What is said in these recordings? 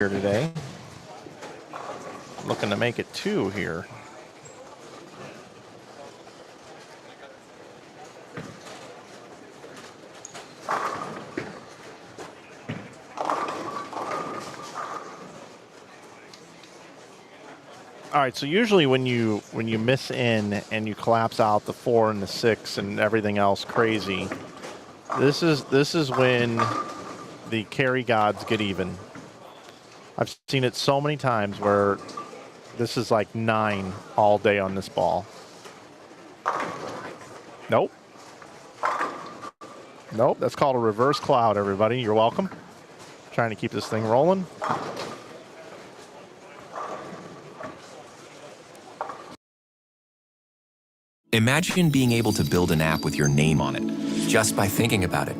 here today. Looking to make it 2 here. All right, so usually when you miss in and you collapse out the 4 and the 6 and everything else crazy, this is when the carry gods get even. I've seen it so many times where this is like 9 all day on this ball. Nope. Nope, that's called a reverse cloud, everybody. You're welcome. Trying to keep this thing rolling. Imagine being able to build an app with your name on it, just by thinking about it.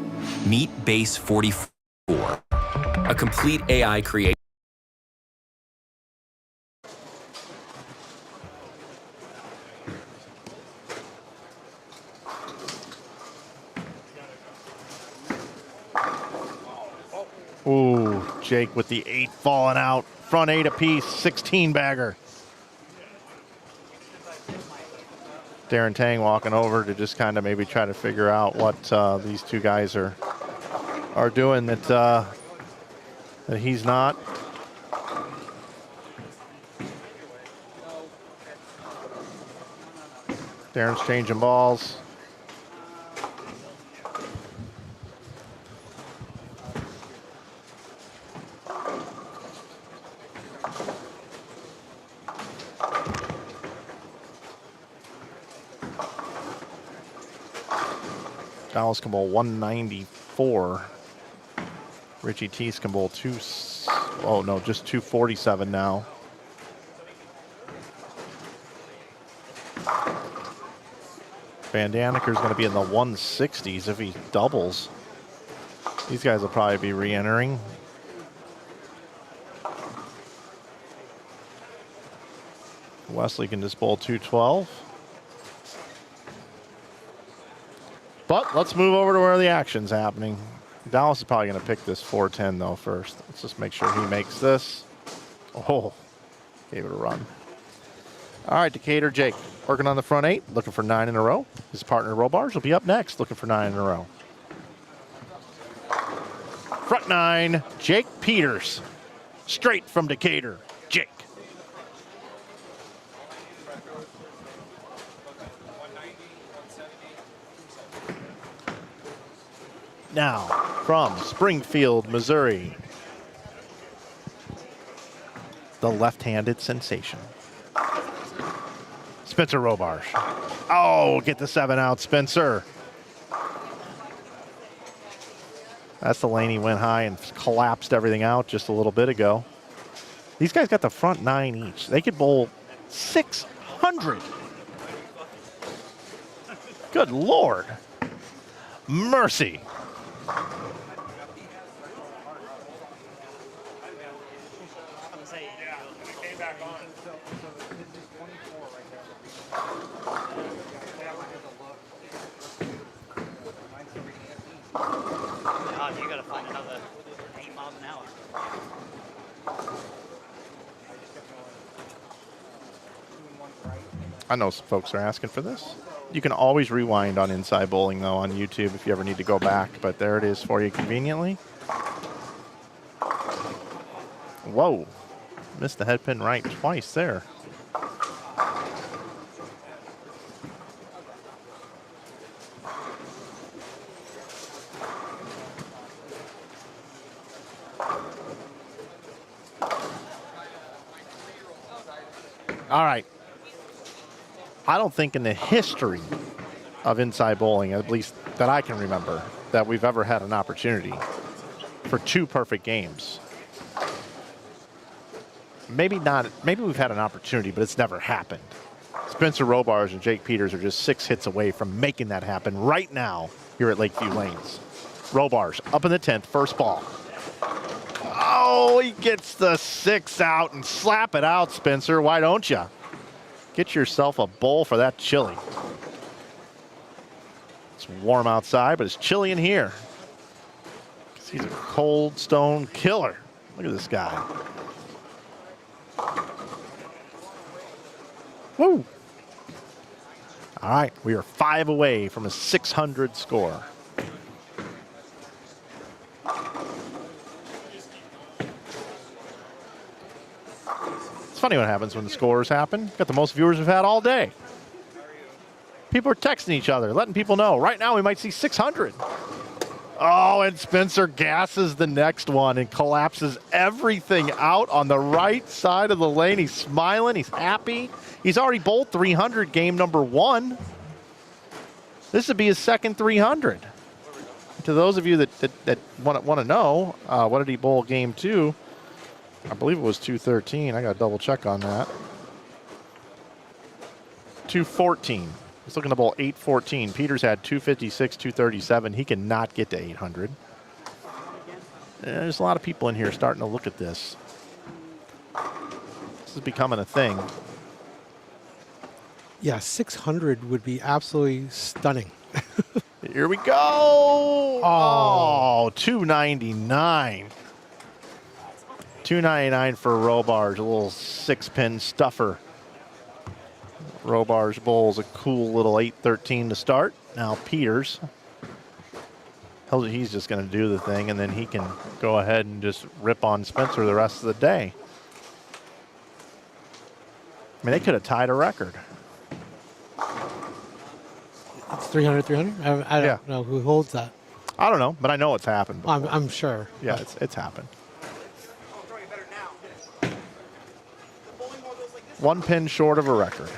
Meet Base 44, a complete AI creation. Ooh, Jake with the 8 falling out. Front 8 apiece, 16 bagger. Darren Tang walking over to just kind of maybe try to figure out what these two guys are doing that he's not. Darren's changing balls. Dallas can bowl 194. Richie Teese can bowl just 247 now. Van Daniker's going to be in the 160s if he doubles. These guys will probably be re-entering. Wesley can just bowl 212. But let's move over to where the action's happening. Dallas is probably going to pick this 410 though first. Let's just make sure he makes this. Oh, gave it a run. All right, Decatur Jake working on the front 8, looking for 9 in a row. His partner Robars will be up next, looking for 9 in a row. Front 9, Jake Peters, straight from Decatur. Jake. Now, from Springfield, Missouri, the left-handed sensation, Spencer Robarge. Oh, get the 7 out, Spencer. That's the lane he went high and collapsed everything out just a little bit ago. These guys got the front 9 each. They could bowl 600. Good Lord. Mercy. You gotta find another 8 miles an hour. I know some folks are asking for this. You can always rewind on Inside Bowling, though, on YouTube if you ever need to go back. But there it is for you conveniently. Whoa. Missed the head pin right twice there. All right. I don't think in the history of Inside Bowling, at least that I can remember, that we've ever had an opportunity for 2 perfect games. Maybe not. Maybe we've had an opportunity, but it's never happened. Spencer Robarge and Jake Peters are just 6 hits away from making that happen right now here at Lakeview Lanes. Robarge up in the 10th, first ball. Oh, he gets the 6 out and slap it out, Spencer. Why don't you? Get yourself a bowl for that chili. It's warm outside, but it's chilly in here. He's a cold stone killer. Look at this guy. Woo! All right, we are 5 away from a 600 score. It's funny what happens when the scores happen. Got the most viewers we've had all day. People are texting each other, letting people know. Right now, we might see 600. Oh, and Spencer gasses the next one and collapses everything out on the right side of the lane. He's smiling. He's happy. He's already bowled 300 game number 1. This would be his second 300. To those of you that want to know, what did he bowl game 2? I believe it was 213. I got to double check on that. 214. He's looking to bowl 814. Peters had 256, 237. He cannot get to 800. There's a lot of people in here starting to look at this. This is becoming a thing. Yeah, 600 would be absolutely stunning. Here we go. Oh, 299. 299 for Robarge, a little 6-pin stuffer. Robarge bowls a cool little 813 to start. Now Peters, he's just going to do the thing, and then he can go ahead and just rip on Spencer the rest of the day. I mean, they could have tied a record. It's 300, 300? I don't know who holds that. I don't know, but I know it's happened before. I'm sure. Yeah, it's happened. 1 pin short of a record.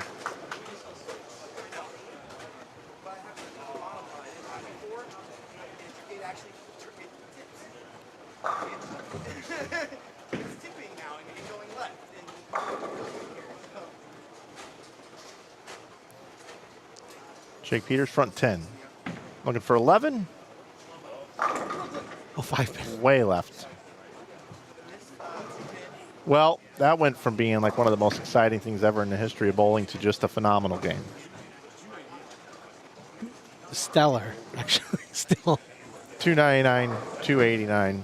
Jake Peters front 10. Looking for 11. Oh, 5 pin. Way left. Well, that went from being like one of the most exciting things ever in the history of bowling to just a phenomenal game. Stellar, actually, still. 299, 289.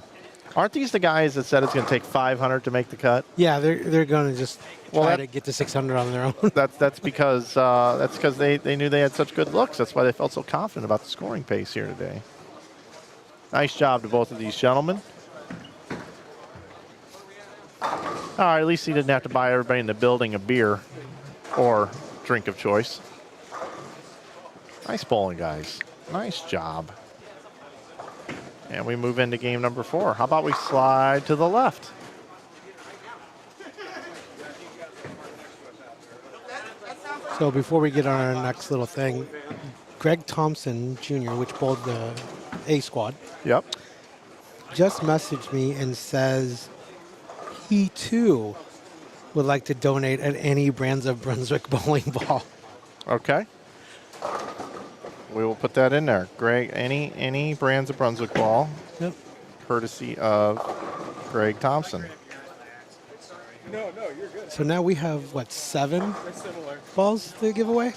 Aren't these the guys that said it's going to take 500 to make the cut? Yeah, they're going to just try to get to 600 on their own. That's because they knew they had such good looks. That's why they felt so confident about the scoring pace here today. Nice job to both of these gentlemen. All right, at least he didn't have to buy everybody in the building a beer or drink of choice. Nice bowling, guys. Nice job. And we move into game number 4. How about we slide to the left? So before we get on our next little thing, Greg Thompson Jr., which bowled the A squad, Yep. just messaged me and says he too would like to donate at any Brands of Brunswick bowling ball. Okay. We will put that in there. Greg, any Brands of Brunswick ball, Yep. courtesy of Greg Thompson. So now we have, what, 7 balls to give away?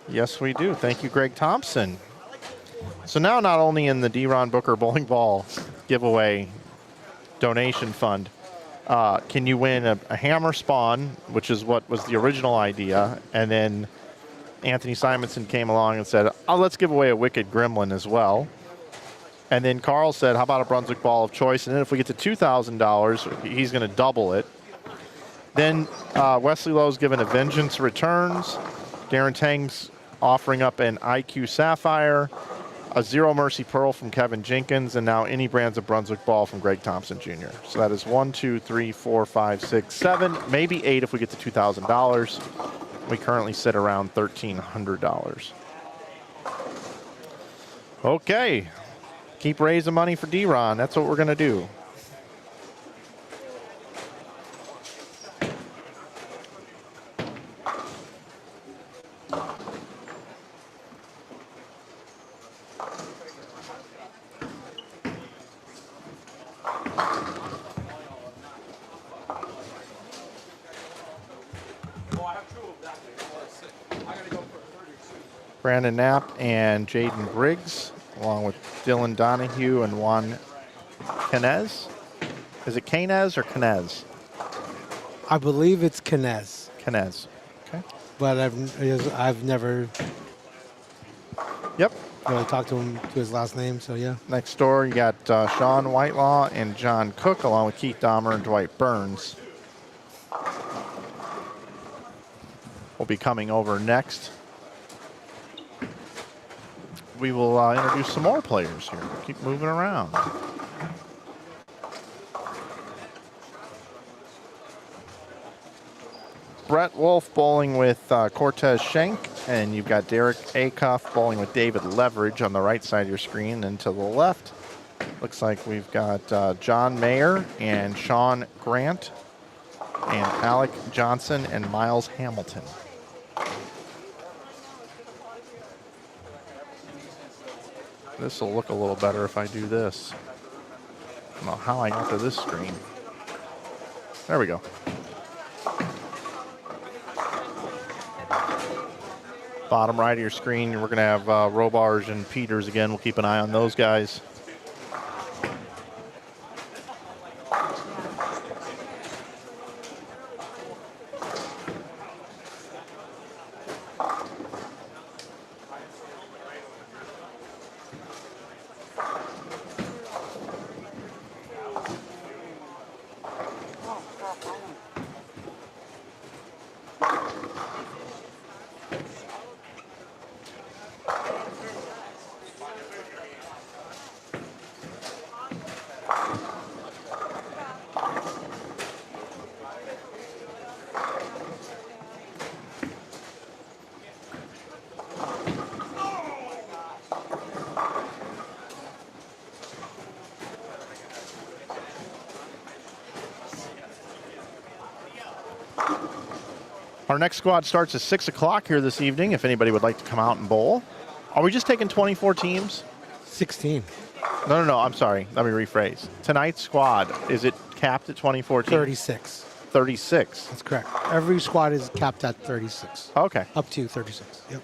Yes, we do. Thank you, Greg Thompson. So now not only in the D. Ron Booker bowling ball giveaway donation fund, can you win a hammer spawn, which is what was the original idea, and then Anthony Simonson came along and said, oh, let's give away a Wicked Gremlin as well. And then Carl said, how about a Brunswick ball of choice? And then if we get to $2,000, he's going to double it. Then Wesley Lowe's given a Vengeance Returns. Darren Tang's offering up an IQ Sapphire, a Zero Mercy Pearl from Kevin Jenkins, and now any Brands of Brunswick ball from Greg Thompson Jr. So that is 1, 2, 3, 4, 5, 6, 7, maybe 8 if we get to $2,000. We currently sit around $1,300. Okay. Keep raising money for D-Ron. That's what we're going to do. Brandon Knapp and Jaden Briggs, along with Dylan Donahue and Juan Canez. Is it Canez or Canez? I believe it's Canez, Canez. Okay. but I've never Yep. really talked to him to his last name. So yeah. Next door, you got Sean Whitelaw and John Cook, along with Keith Dahmer and Dwight Burns. Will be coming over next. We will introduce some more players here. Keep moving around. Brett Wolf bowling with Cortez Schenk, and you've got Derek Acuff bowling with David Leverage on the right side of your screen, and to the left, looks like we've got John Mayer and Sean Grant and Alec Johnson and Miles Hamilton. This will look a little better if I do this. I don't know how I got to this screen. There we go. Bottom right of your screen, we're going to have Robarge and Peters again. We'll keep an eye on those guys. Our next squad starts at 6 o'clock here this evening, if anybody would like to come out and bowl. Are we just taking 24 teams? 16. No, I'm sorry. Let me rephrase. Tonight's squad, is it capped at 24 teams? 36. 36. That's correct. Every squad is capped at 36. Okay. Up to 36. Yep.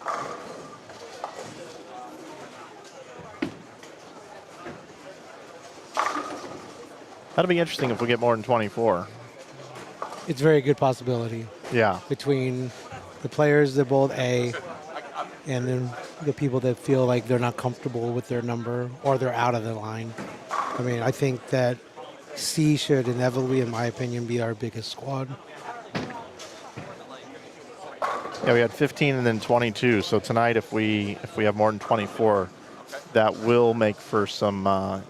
That'll be interesting if we get more than 24. It's a very good possibility Yeah. between the players that bowled A and then the people that feel like they're not comfortable with their number or they're out of the line. I mean, I think that C should inevitably, in my opinion, be our biggest squad. Yeah, we had 15 and then 22. So tonight, if we have more than 24, that will make for some.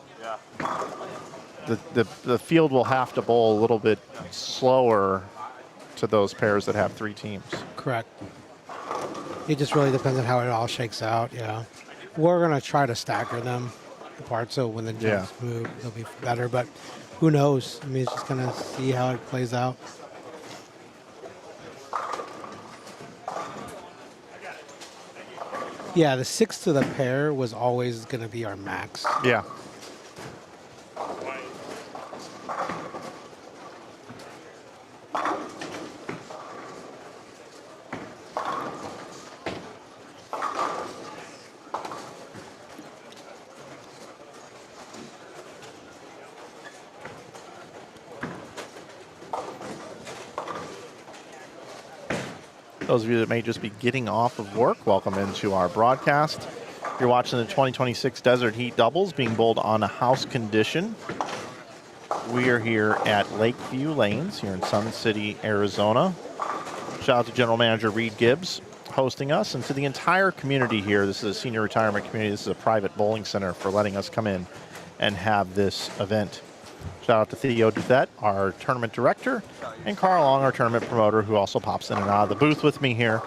The field will have to bowl a little bit slower to those pairs that have 3 teams. Correct. It just really depends on how it all shakes out. Yeah, we're gonna try to stagger them apart so when the teams move, they'll be better. But who knows? I mean, it's just gonna see how it plays out. Yeah, the 6 to the pair was always gonna be our max. Yeah. Those of you that may just be getting off of work, welcome into our broadcast. You're watching the 2026 Desert Heat Doubles being bowled on a house condition. We are here at Lakeview Lanes here in Sun City, Arizona. Shout out to General Manager Reed Gibbs hosting us, and to the entire community here. This is a senior retirement community. This is a private bowling center for letting us come in and have this event. Shout out to Theo Duthette, our tournament director, and Carl Long, our tournament promoter, who also pops in and out of the booth with me here.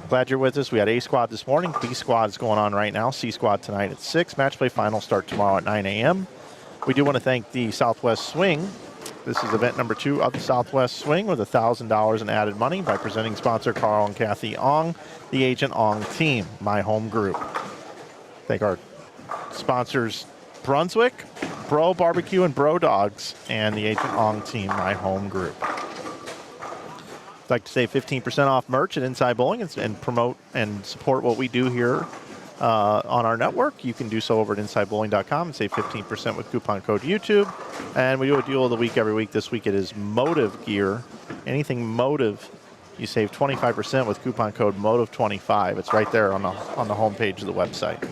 Glad you're with us. We had A squad this morning. B squad is going on right now. C squad tonight at 6. Match play final start tomorrow at 9 a.m. We do want to thank the Southwest Swing. This is event number 2 of the Southwest Swing with $1,000 in added money by presenting sponsor Carl and Kathy Ong, the Agent Ong team, my home group. Thank our sponsors Brunswick, Bro Barbecue and Bro Dogs, and the Agent Ong team, my home group. I'd like to save 15% off merch at Inside Bowling and promote and support what we do here on our network, you can do so over at InsideBowling.com and save 15% with coupon code YouTube. And we do a deal of the week every week. This week it is Motive gear. Anything Motive, you save 25% with coupon code MOTIVE25. It's right there on the homepage of the website.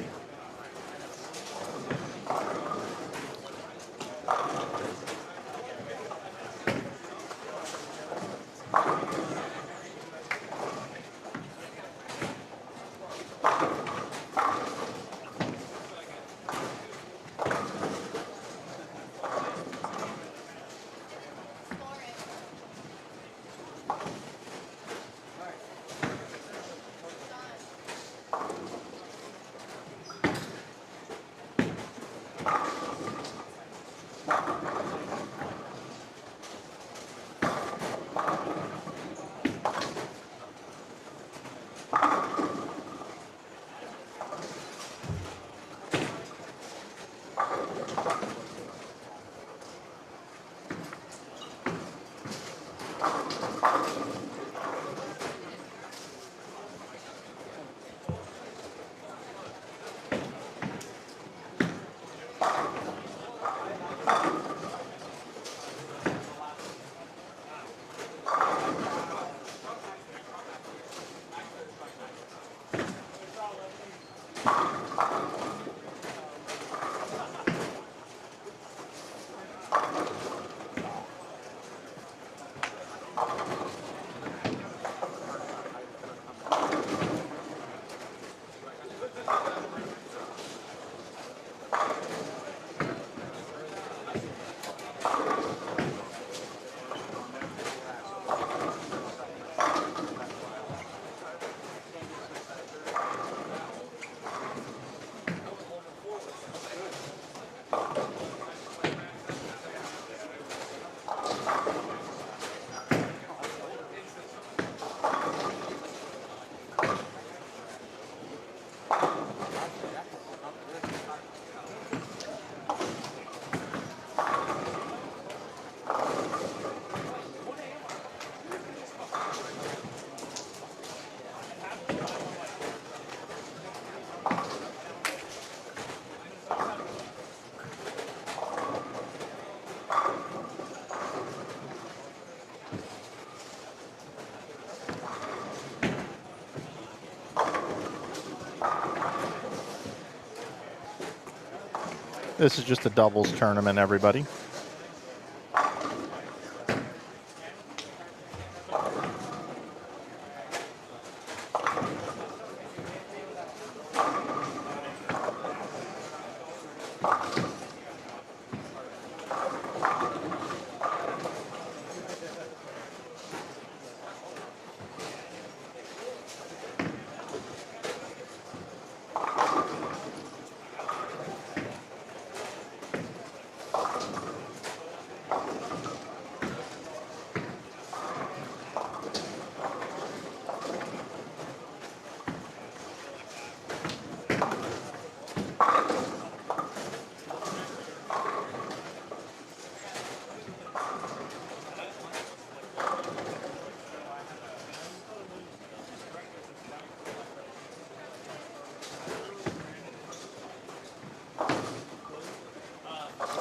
This is just a doubles tournament, everybody.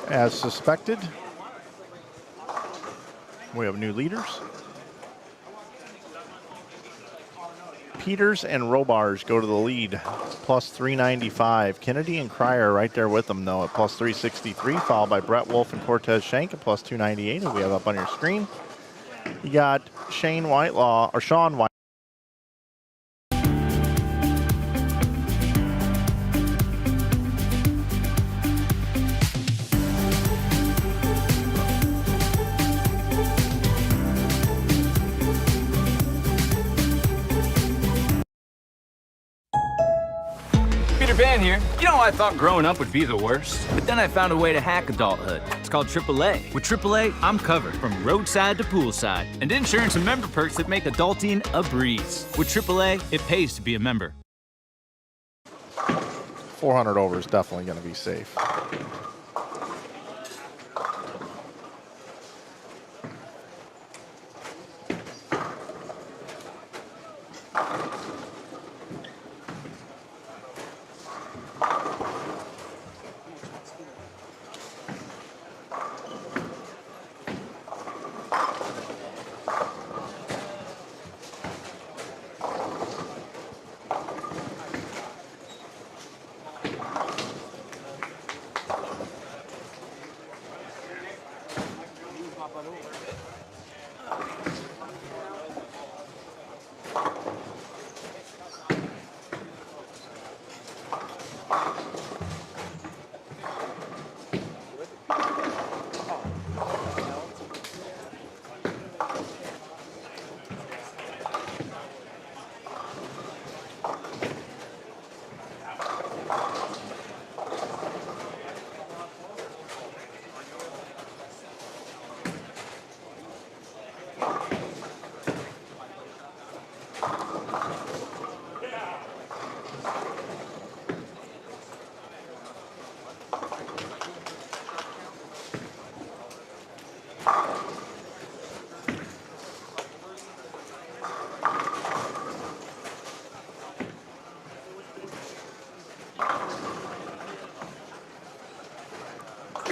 As suspected, we have new leaders. Peters and Robars go to the lead, plus 395. Kennedy and Cryer right there with them, though, at plus 363, followed by Brett Wolf and Cortez Shank at plus 298, who we have up on your screen. You got Shaun Whitelaw. Peter Pan here. You know, I thought growing up would be the worst, but then I found a way to hack adulthood. It's called AAA. With AAA, I'm covered from roadside to poolside, and insurance and member perks that make adulting a breeze. With AAA, it pays to be a member. 400 over is definitely going to be safe.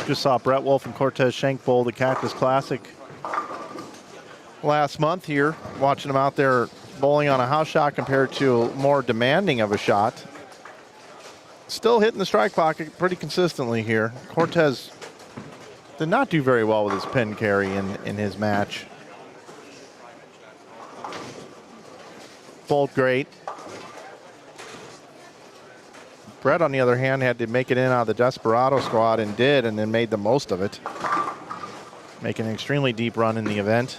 Just saw Brett Wolf and Cortez Schenk bowl the Cactus Classic last month here. Watching them out there bowling on a house shot compared to more demanding of a shot. Still hitting the strike pocket pretty consistently here. Cortez did not do very well with his pin carry in his match. Bowled great. Brett, on the other hand, had to make it in out of the Desperado squad and did, and then made the most of it. Making an extremely deep run in the event.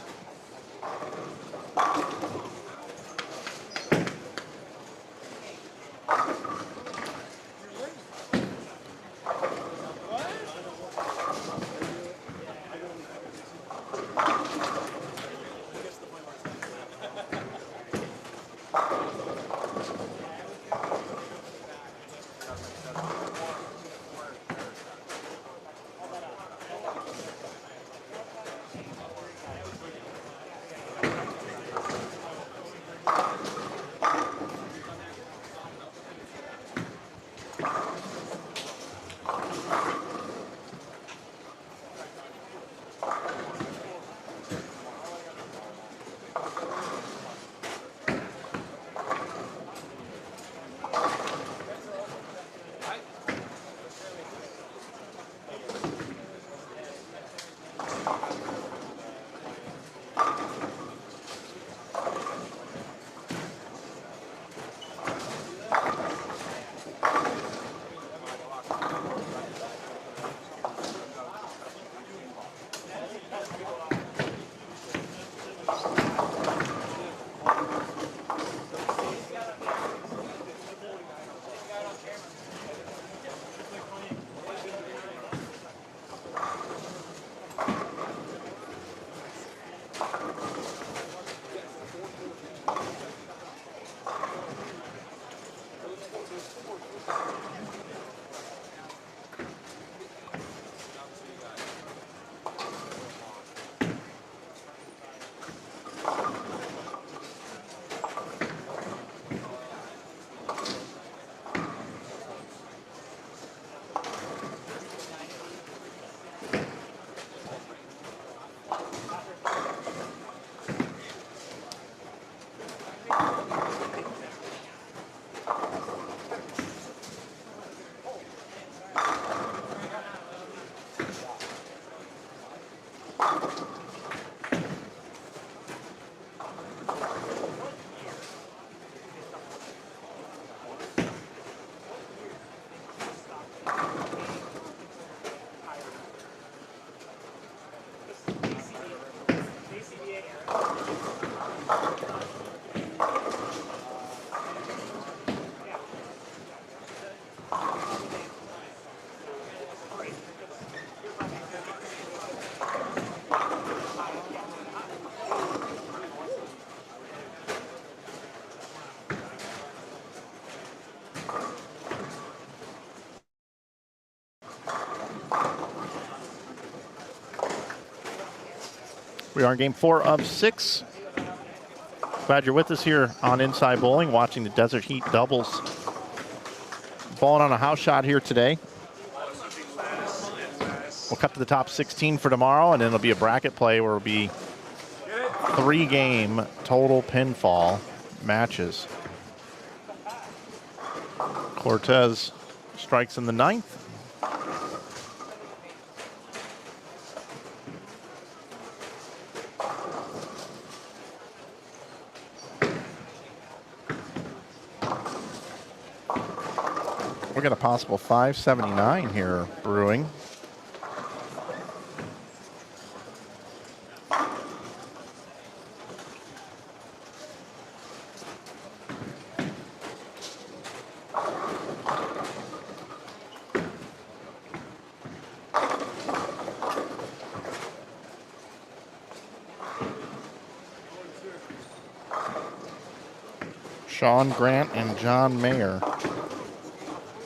We are in game 4 of 6. Glad you're with us here on Inside Bowling, watching the Desert Heat doubles. Bowling on a house shot here today. We'll cut to the top 16 for tomorrow, and then it'll be a bracket play where it'll be 3-game total pinfall matches. Cortez strikes in the 9th. got a possible 579 here brewing. Sean Grant and John Mayer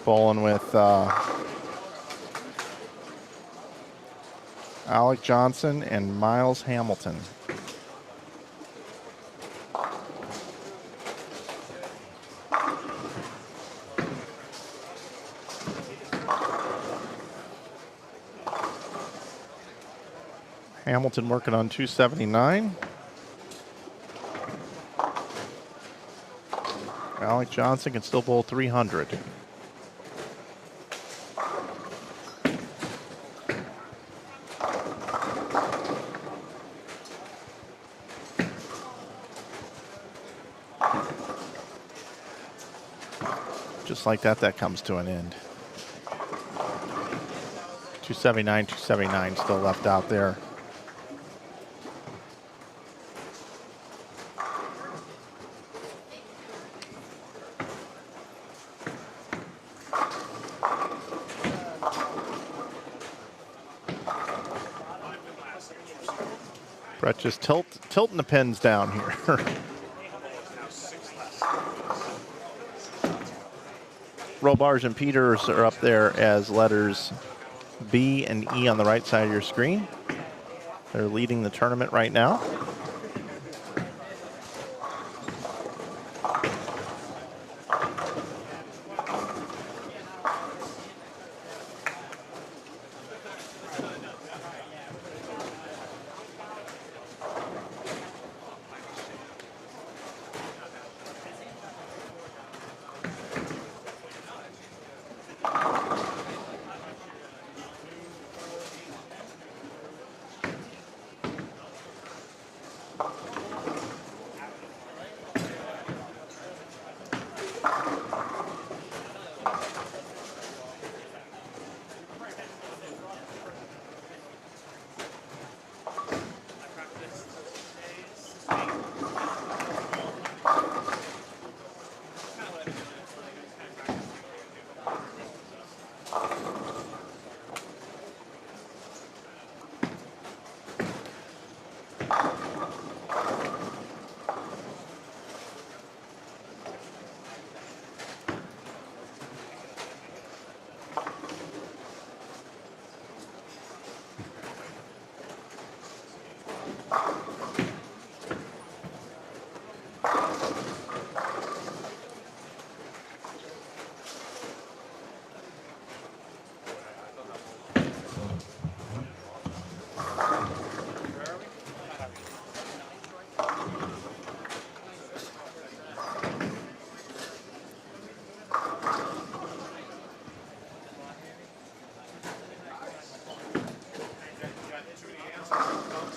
bowling with Alec Johnson and Miles Hamilton. Hamilton working on 279. Alec Johnson can still bowl 300. Just like that, that comes to an end. 279, 279 still left out there. Brett just tilting the pins down here. Robarge and Peters are up there as letters B and E on the right side of your screen. They're leading the tournament right now.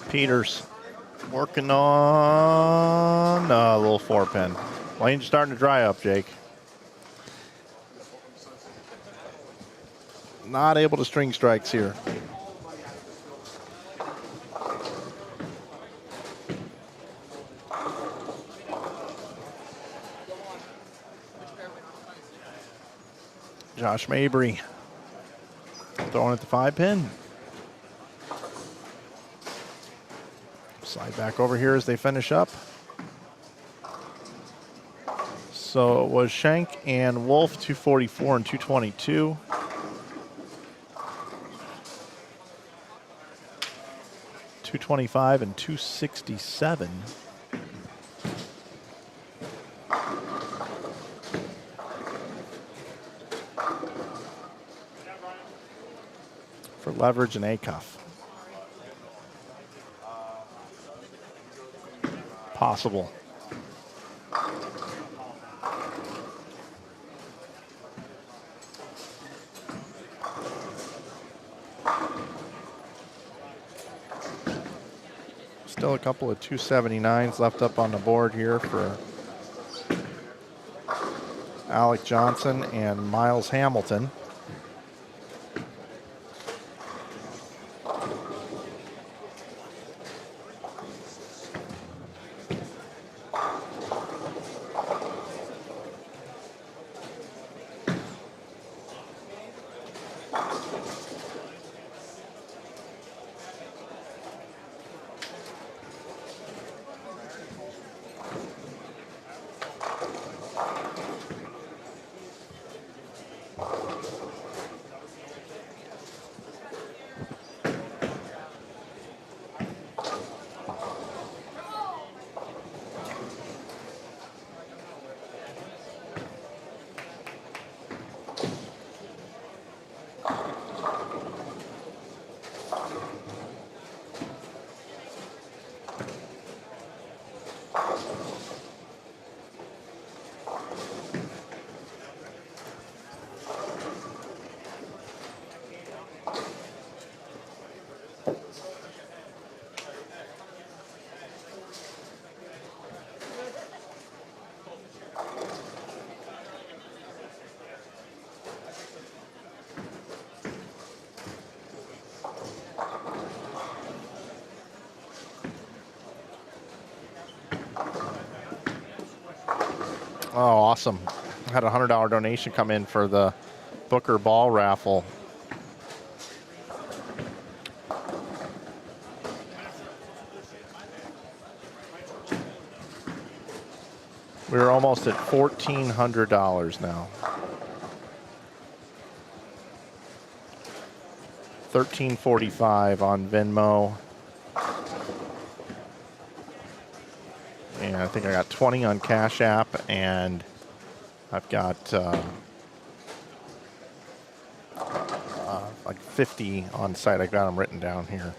Peters working on a little 4-pin. Lane's starting to dry up, Jake. Not able to string strikes here. Josh Mabry throwing at the 5-pin. Slide back over here as they finish up. So it was Shank and Wolf, 244 and 222. $225 and $267. For Leverage and Acuff. Possible. Still a couple of 279s left up on the board here for Alec Johnson and Miles Hamilton. Oh, awesome. I had a $100 donation come in for the Booker Ball raffle. We're almost at $1,400 now. $13.45 on Venmo. And I think I got 20 on Cash App, and I've got like 50 on site. I got them written down here.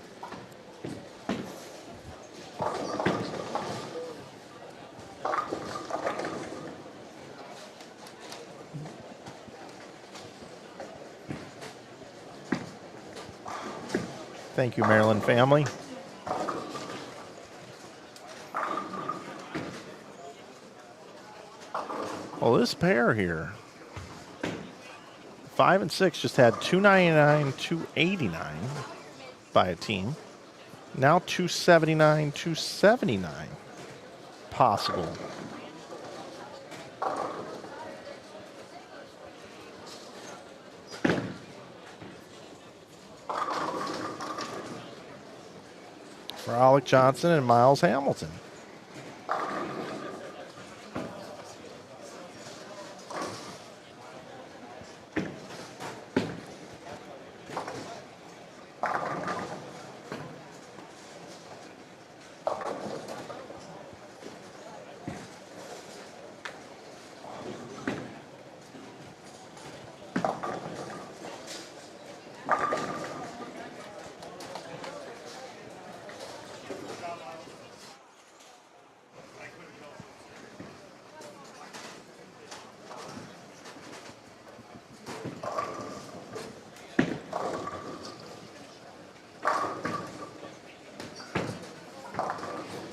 Thank you, Maryland family. Well, this pair here, 5 and 6, just had $299, $289 by a team. Now $279, $279 possible. For Alec Johnson and Miles Hamilton.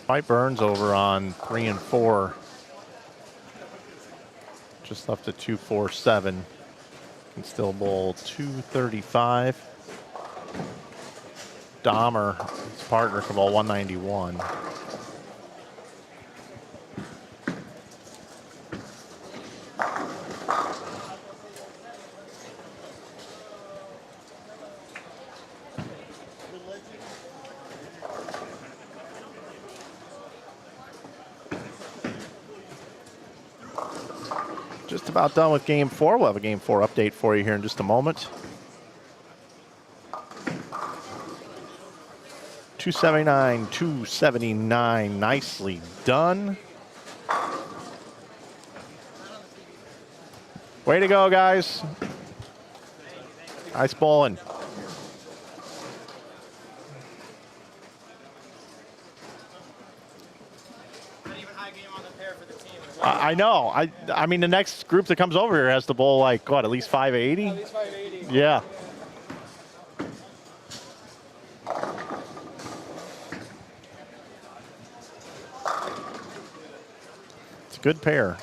Mike Burns over on 3 and 4. Just left at 247. Can still bowl 235. Dahmer, his partner, can bowl 191. Just about done with Game 4. We'll have a Game 4 update for you here in just a moment. 279, 279. Nicely done. Way to go, guys. Nice bowling. I know. I mean, the next group that comes over here has to bowl like, what, at least 580? At least 580. Yeah. It's a good pair.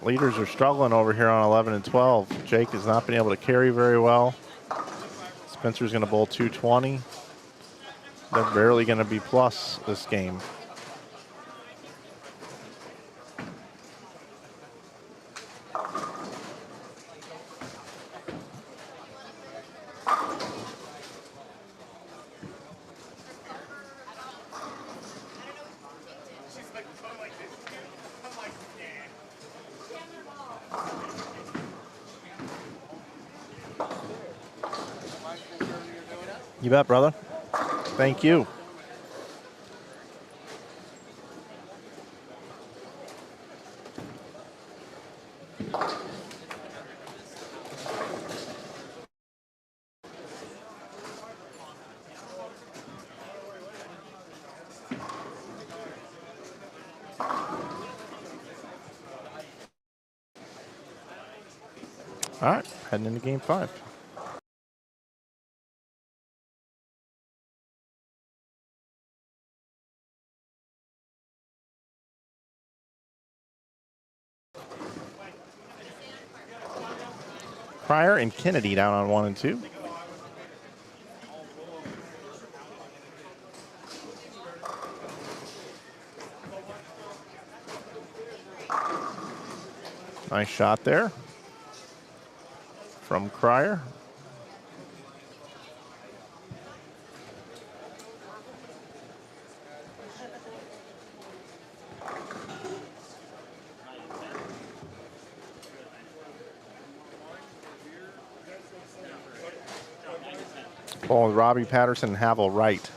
Leaders are struggling over here on 11 and 12. Jake has not been able to carry very well. Spencer's going to bowl 220. They're barely going to be plus this game. You bet, brother. Thank you. All right, heading into game 5. Pryor and Kennedy down on 1 and 2. Nice shot there from Cryer. Ball with Robbie Patterson and Havel right.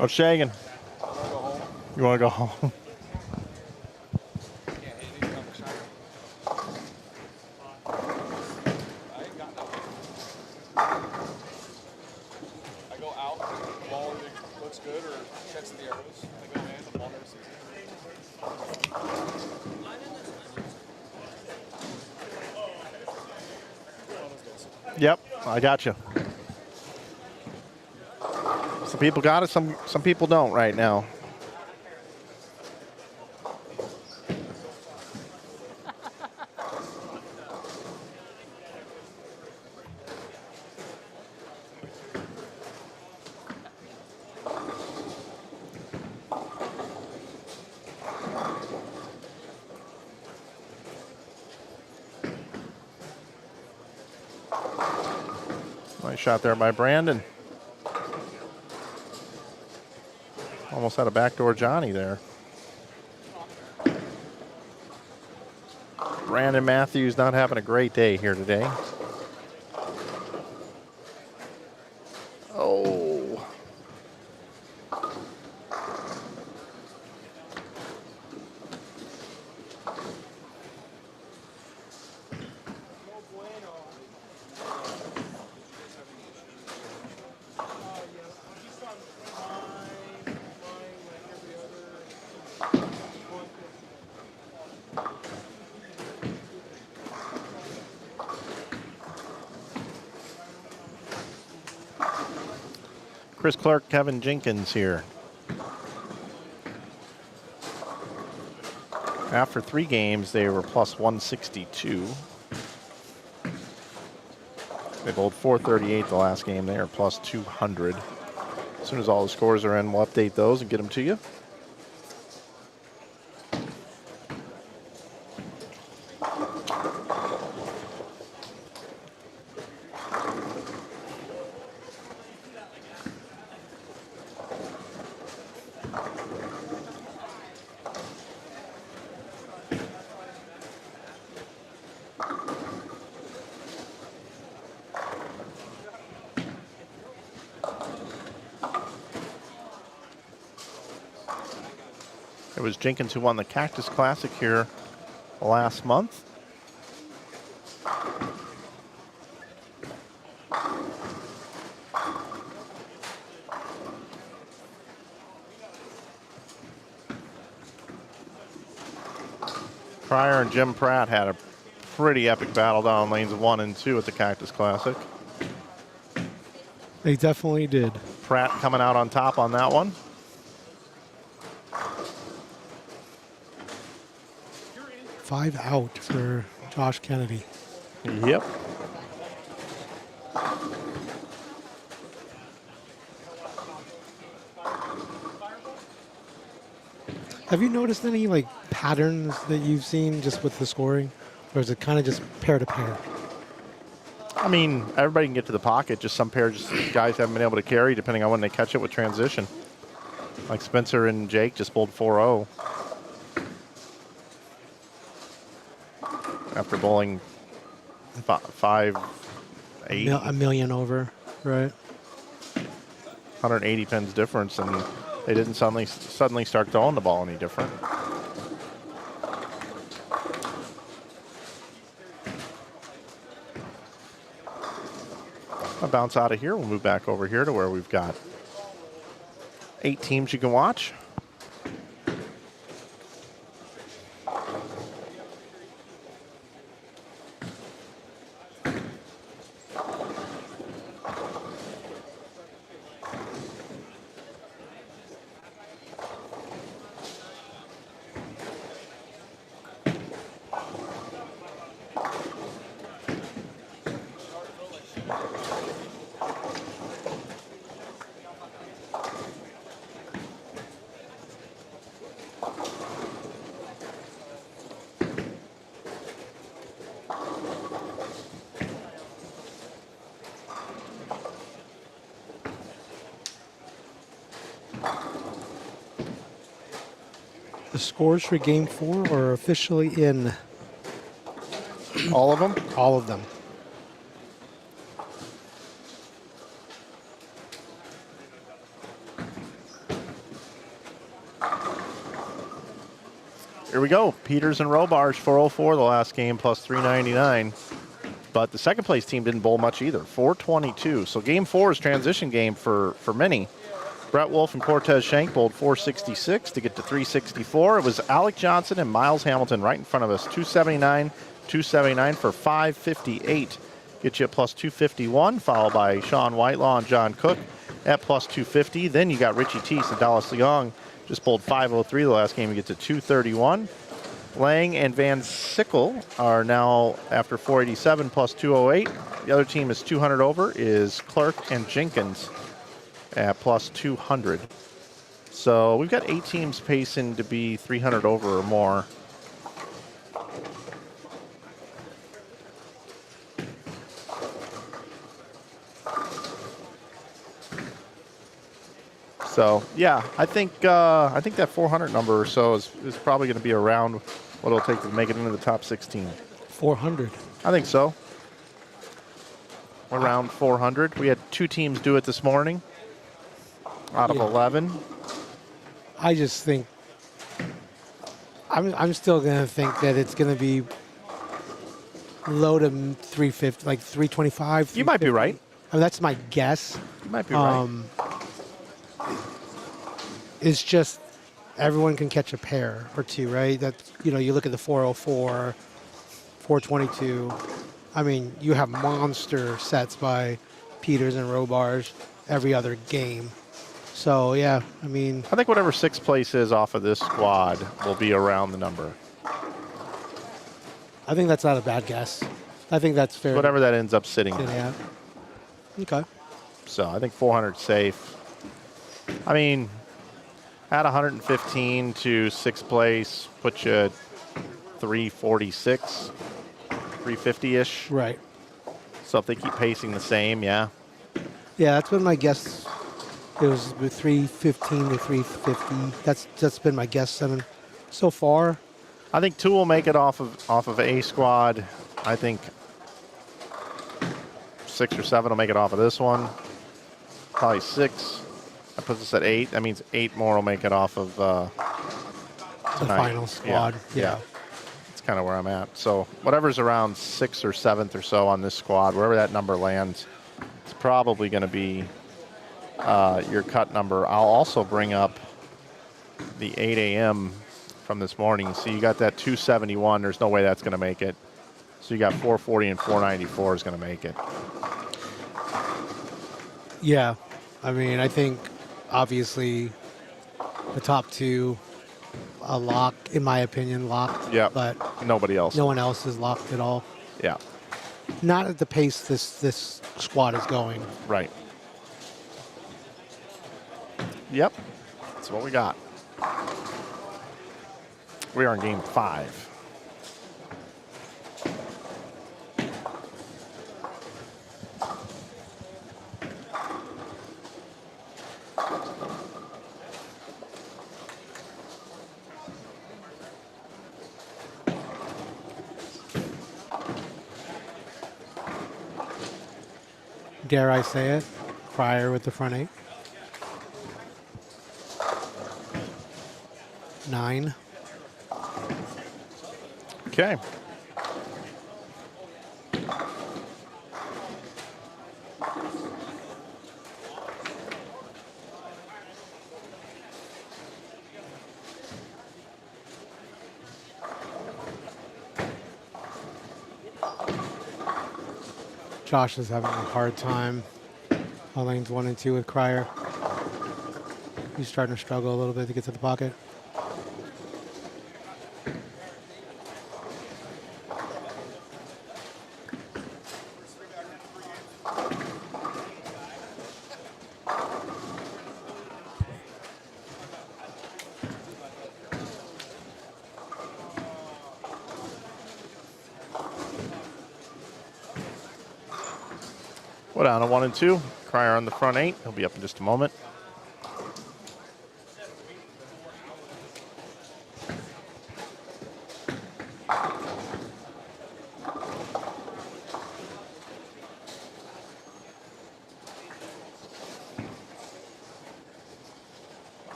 Oh, Shagan. You want to go home? I go out, the ball looks good or checks the arrows. I go in, the ball never sees it. Yep, I got you. Some people got it, some people don't right now. Nice shot there by Brandon. Almost had a backdoor Johnny there. Brandon Matthews not having a great day here today. Oh. Chris Clark, Kevin Jenkins here. After 3 games, they were plus 162. They bowled 438 the last game. They are plus 200. As soon as all the scores are in, we'll update those and get them to you. It was Jenkins who won the Cactus Classic here last month. Pryor and Jim Pratt had a pretty epic battle down lanes 1 and 2 at the Cactus Classic. They definitely did. Pratt coming out on top on that one. Five out for Josh Kennedy. Yep. Have you noticed any like patterns that you've seen just with the scoring, or is it kind of just pair to pair? I mean, everybody can get to the pocket. Just some pairs, guys haven't been able to carry depending on when they catch it with transition. Like Spencer and Jake just bowled 4-0 after bowling 5-8, A million over, right? 180 pins difference, and they didn't suddenly start throwing the ball any different. I'll bounce out of here. We'll move back over here to where we've got 8 teams you can watch. The scores for Game 4 are officially in. All of them? All of them. Here we go. Peters and Robarge, 404 the last game, plus 399. But the second place team didn't bowl much either, 422. So game 4 is transition game for many. Brett Wolf and Cortez Schenk bowled 466 to get to 364. It was Alec Johnson and Miles Hamilton right in front of us, 279, 279 for 558. Get you a plus 251, followed by Sean Whitelaw and John Cook at plus 250. Then you got Richie Teese and Dallas Leong. Just bowled 503 the last game. You get to 231. Lang and Van Sickle are now after 487 plus 208. The other team is 200 over is Clark and Jenkins at plus 200. So we've got 8 teams pacing to be 300 over or more. So yeah, I think that 400 number or so is probably going to be around what it'll take to make it into the top 16. 400. I think so. Around 400. We had 2 teams do it this morning out of 11. I just think I'm still going to think that it's going to be low to 350, like 325. You might be right. I mean, that's my guess. You might be right. It's just everyone can catch a pair or two, right? That's, you know, you look at the 404, 422. I mean, you have monster sets by Peters and Robarge every other game. So, yeah, I mean. I think whatever 6th place is off of this squad will be around the number. I think that's not a bad guess. I think that's fair. Whatever that ends up sitting at. Yeah. Okay. So I think 400 safe. I mean, at 115 to 6th place, put you at 346, 350-ish. Right. So if they keep pacing the same, yeah. Yeah, that's been my guess. It was 315 to 350. That's been my guess. And so far, I think 2 will make it off of A squad. I think 6 or 7 will make it off of this one. Probably 6. That puts us at 8. That means 8 more will make it off of tonight. final squad. Yeah. It's kind of where I'm at. So whatever's around 6th or 7th or so on this squad, wherever that number lands, it's probably going to be your cut number. I'll also bring up the 8 a.m. from this morning. So you got that 271. There's no way that's going to make it. So you got 440 and 494 is going to make it. Yeah. I mean, I think obviously the top two, a lock, in my opinion, locked. Yeah. But Nobody else. no one else is locked at all. Yeah. Not at the pace this squad is going. Right. Yep. That's what we got. We are in game 5. Dare I say it? Cryer with the front 8. 9. Okay. Josh is having a hard time on lanes 1 and 2 with Cryer. He's starting to struggle a little bit to get to the pocket. We're down to 1 and 2. Cryer on the front 8. He'll be up in just a moment.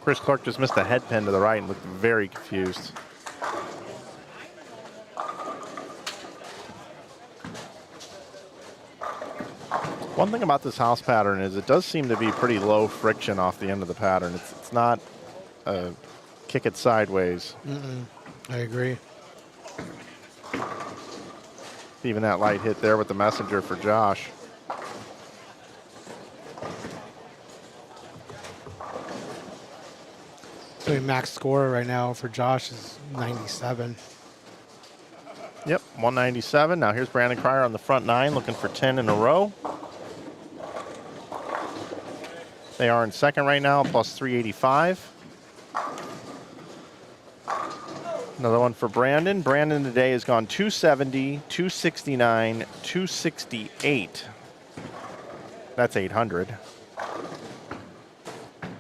Chris Clark just missed a head pin to the right and looked very confused. One thing about this house pattern is it does seem to be pretty low friction off the end of the pattern. It's not a kick it sideways. I agree. Even that light hit there with the messenger for Josh. So the max score right now for Josh is 97. Yep, 197. Now here's Brandon Cryer on the front 9 looking for 10 in a row. They are in second right now, plus 385. Another one for Brandon. Brandon today has gone 270, 269, 268. That's 800.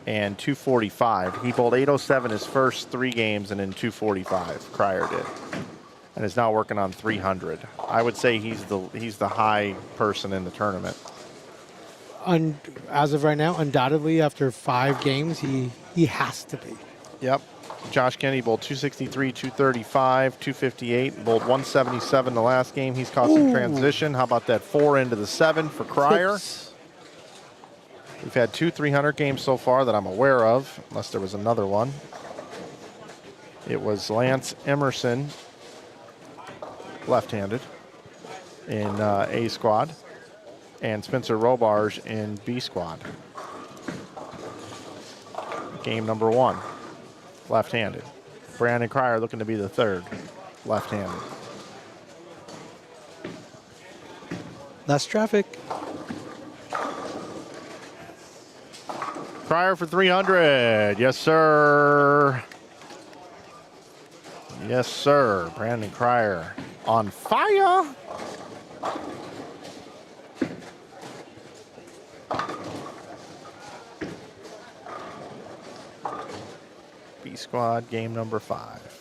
And 245. He bowled 807 his first 3 games and in 245, Cryer did. And is now working on 300. I would say he's the high person in the tournament. As of right now, undoubtedly after 5 games, he has to be. Yep. Josh Kennedy bowled 263, 235, 258, bowled 177 the last game. He's caught some transition. How about that 4 into the 7 for Cryer? We've had 2 300 games so far that I'm aware of, unless there was another one. It was Lance Emerson, left-handed, in A squad, and Spencer Robarge in B squad. Game number 1, left-handed. Brandon Cryer looking to be the 3rd, left-handed. Less traffic. Cryer for 300. Yes, sir. Yes, sir. Brandon Cryer on fire. B Squad game number 5.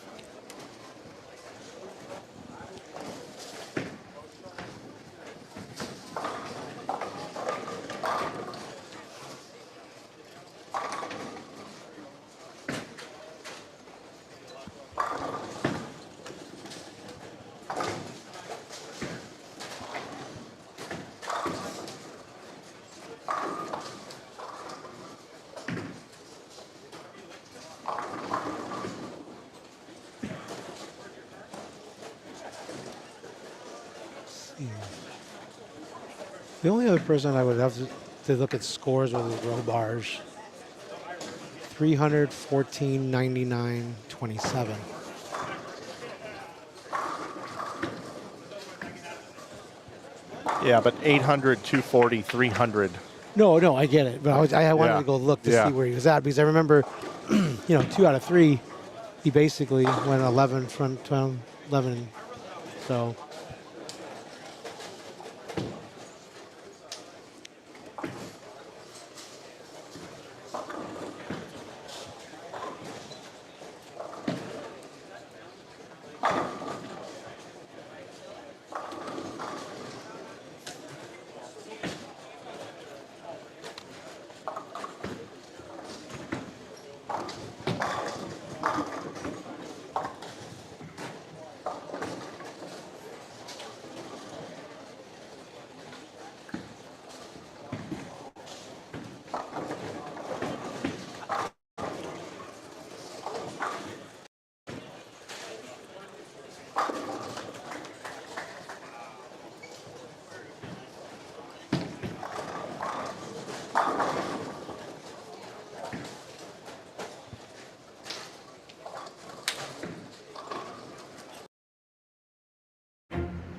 The only other person I would have to look at scores with is Robarge. 314, 99, 27. Yeah, but 800, 240, 300. No, I get it. But I wanted to go look to see where he was at because I remember, 2 out of 3, he basically went 11 from 12, 11. So.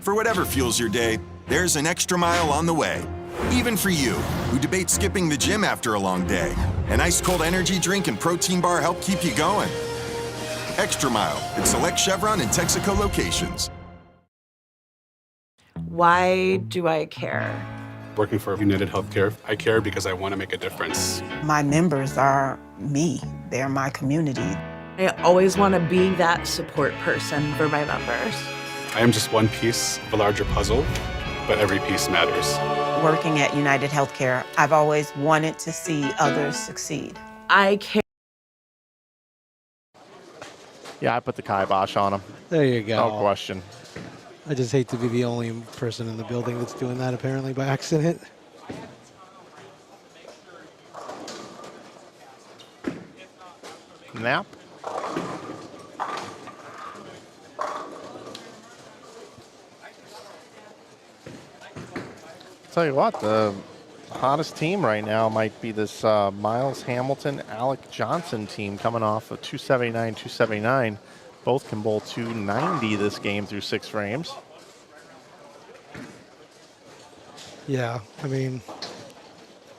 For whatever fuels your day, there's an extra mile on the way. Even for you, who debate skipping the gym after a long day. An ice-cold energy drink and protein bar help keep you going. Extra Mile at select Chevron and Texaco locations. Why do I care? Working for United Healthcare, I care because I want to make a difference. My members are me. They're my community. I always want to be that support person for my members. I am just one piece of a larger puzzle, but every piece matters. Working at United Healthcare, I've always wanted to see others succeed. I care. Yeah, I put the kibosh on him. There you go. No question. I just hate to be the only person in the building that's doing that apparently by accident. Nap. Tell you what, the hottest team right now might be this Miles Hamilton, Alec Johnson team coming off of 279, 279. Both can bowl 290 this game through 6 frames. Yeah, I mean,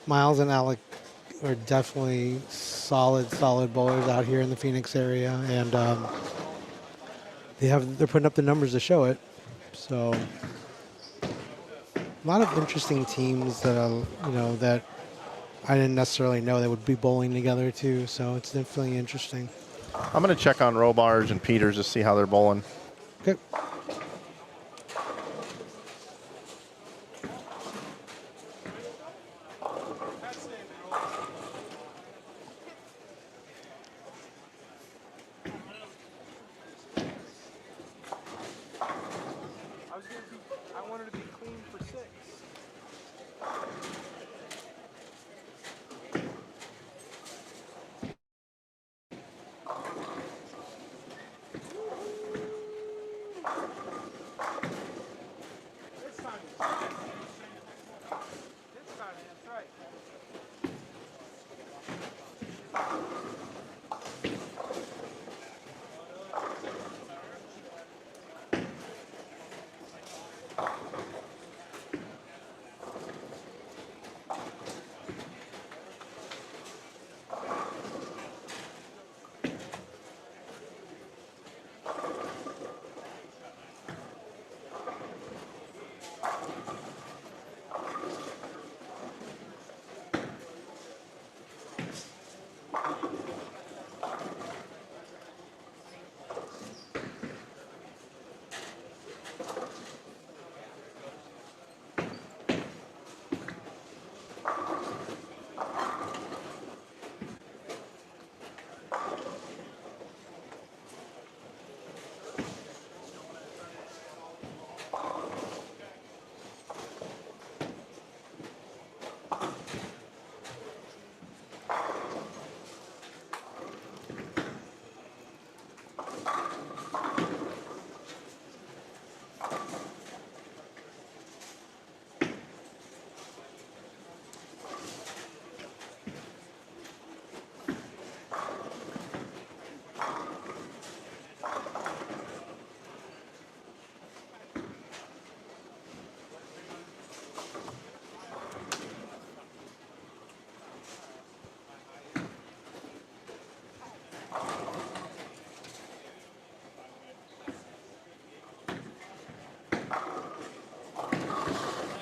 Miles and Alec are definitely solid bowlers out here in the Phoenix area, and they're putting up the numbers to show it. So a lot of interesting teams that that I didn't necessarily know they would be bowling together too. So it's definitely interesting. I'm going to check on Robarge and Peters to see how they're bowling. Okay. I wanted to be clean for 6.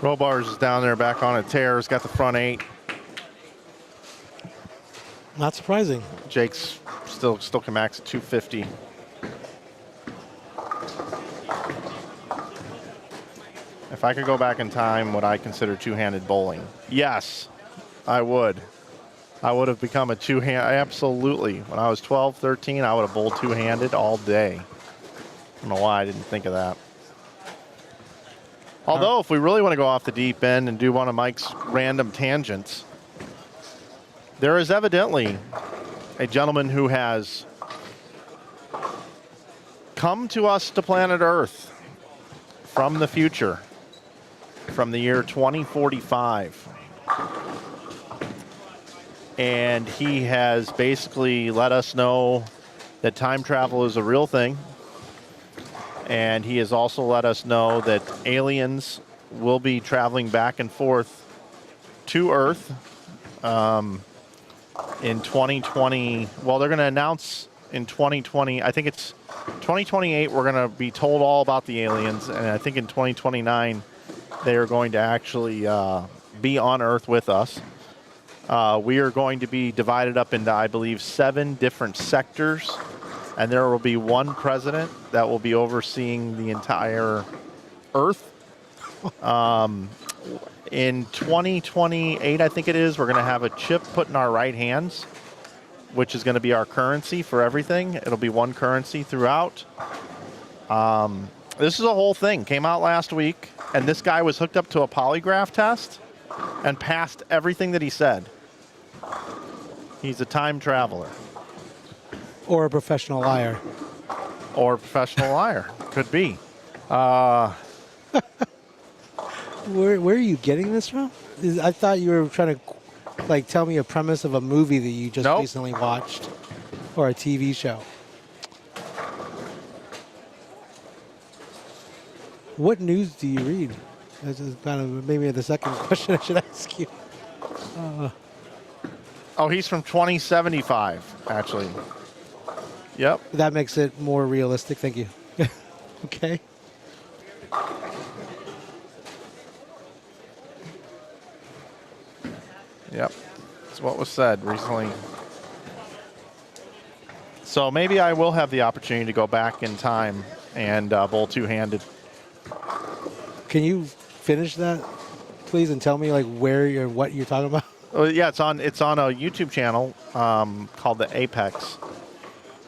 Robars is down there back on a tear. He's got the front 8. Not surprising. Jake's still can max at 250. If I could go back in time, would I consider two-handed bowling? Yes, I would. I would have become a two-hand. Absolutely. When I was 12, 13, I would have bowled two-handed all day. I don't know why I didn't think of that. Although, if we really want to go off the deep end and do one of Mike's random tangents, there is evidently a gentleman who has come to us to planet Earth from the future, from the year 2045. And he has basically let us know that time travel is a real thing. And he has also let us know that aliens will be traveling back and forth to Earth in 2020. Well, they're going to announce in 2020. I think it's 2028. We're going to be told all about the aliens. And I think in 2029, they are going to actually be on Earth with us. We are going to be divided up into, I believe, 7 different sectors. And there will be one president that will be overseeing the entire Earth. In 2028, I think it is, we're going to have a chip put in our right hands, which is going to be our currency for everything. It'll be one currency throughout. This is a whole thing. Came out last week, and this guy was hooked up to a polygraph test and passed everything that he said. He's a time traveler. Or a professional liar. Or a professional liar. Could be. Where are you getting this from? I thought you were trying to like tell me a premise of a movie that you just recently watched or a TV show. What news do you read? This is kind of maybe the second question I should ask you. Oh, he's from 2075, actually. Yep. That makes it more realistic. Thank you. Okay. Yep. That's what was said recently. So maybe I will have the opportunity to go back in time and bowl two-handed. Can you finish that, please, and tell me like what you're talking about? Yeah, it's on a YouTube channel called the Apex,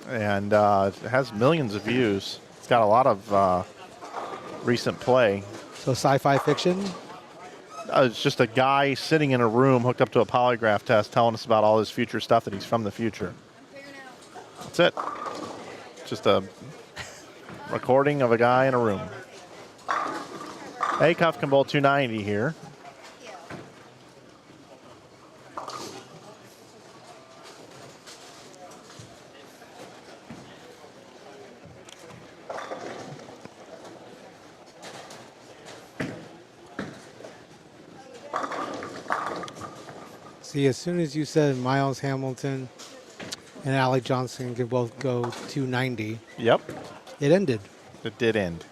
and it has millions of views. It's got a lot of recent play. So sci-fi fiction? It's just a guy sitting in a room hooked up to a polygraph test telling us about all his future stuff, that he's from the future. That's it. Just a recording of a guy in a room. Acuff can bowl 290 here. See, as soon as you said Miles Hamilton and Alec Johnson could both go 290. Yep. It ended. It did end.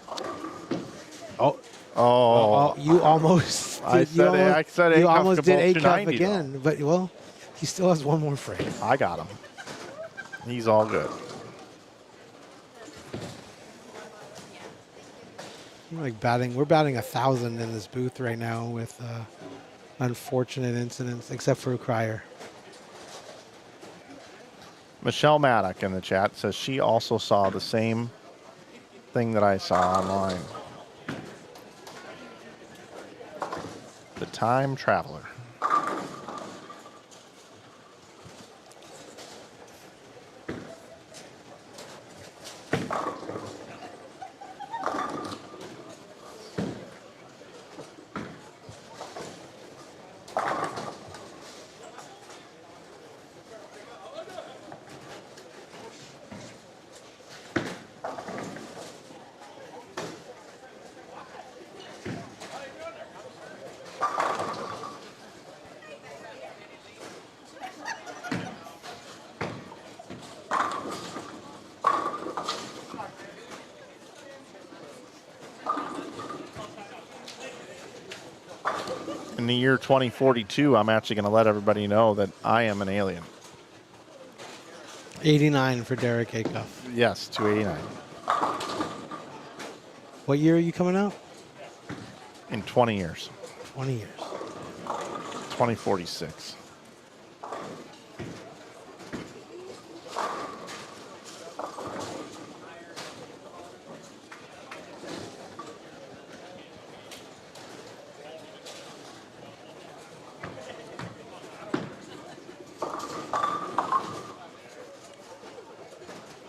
Oh, you almost. I said you Acuff almost could did bowl Acuff 290 again, though. but well, he still has one more frame. I got him. He's all good. We're batting 1,000 in this booth right now with unfortunate incidents, except for Cryer. Michelle Maddock in the chat says she also saw the same thing that I saw online. The Time Traveler. the year 2042, I'm actually going to let everybody know that I am an alien. 89 for Derek Acuff. Yes, 289. What year are you coming out? In 20 years. 20 years. 2046.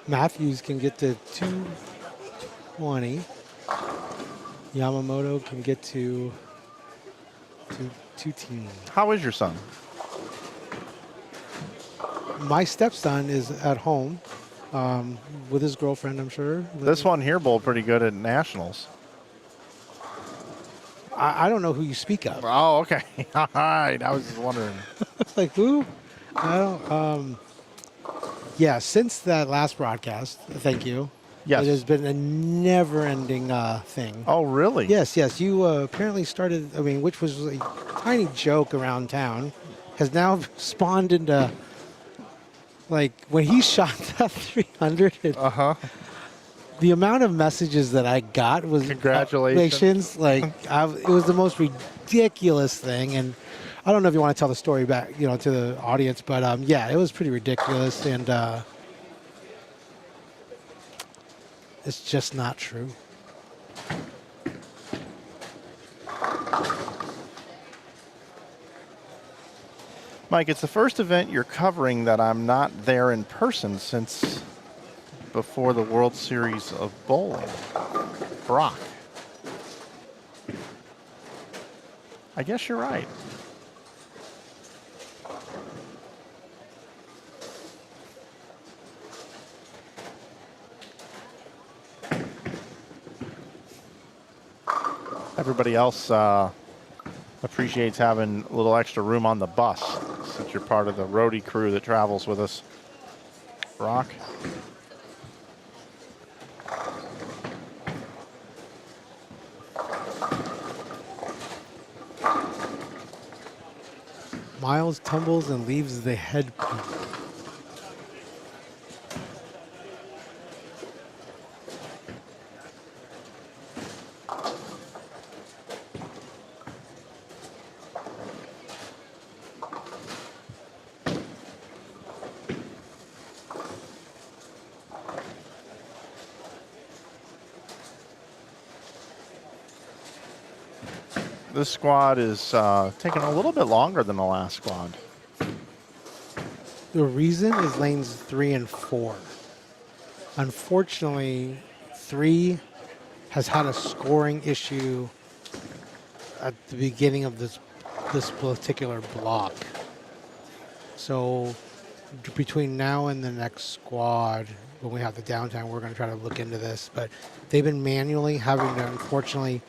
Matthews can get to 220. Yamamoto can get to 210. How is your son? My stepson is at home with his girlfriend, I'm sure. This one here bowled pretty good at Nationals. I don't know who you speak of. Oh, okay. All right. I was just wondering. Like who? I don't. Yeah, since that last broadcast, thank you. Yes. It has been a never-ending thing. Oh, really? Yes, yes. You apparently started, I mean, which was a tiny joke around town, has now spawned into, like, when he shot that 300, the amount of messages that I got was Congratulations. Like, it was the most ridiculous thing. And I don't know if you want to tell the story back, to the audience, but yeah, it was pretty ridiculous. And it's just not true. Mike, it's the first event you're covering that I'm not there in person since before the World Series of Bowling. Brock. I guess you're right. Everybody else appreciates having a little extra room on the bus since you're part of the roadie crew that travels with us. Brock. Miles tumbles and leaves the head. This squad is taking a little bit longer than the last squad. The reason is lanes 3 and 4. Unfortunately, 3 has had a scoring issue at the beginning of this particular block. So between now and the next squad, when we have the downtime, we're going to try to look into this. But they've been manually having to, unfortunately,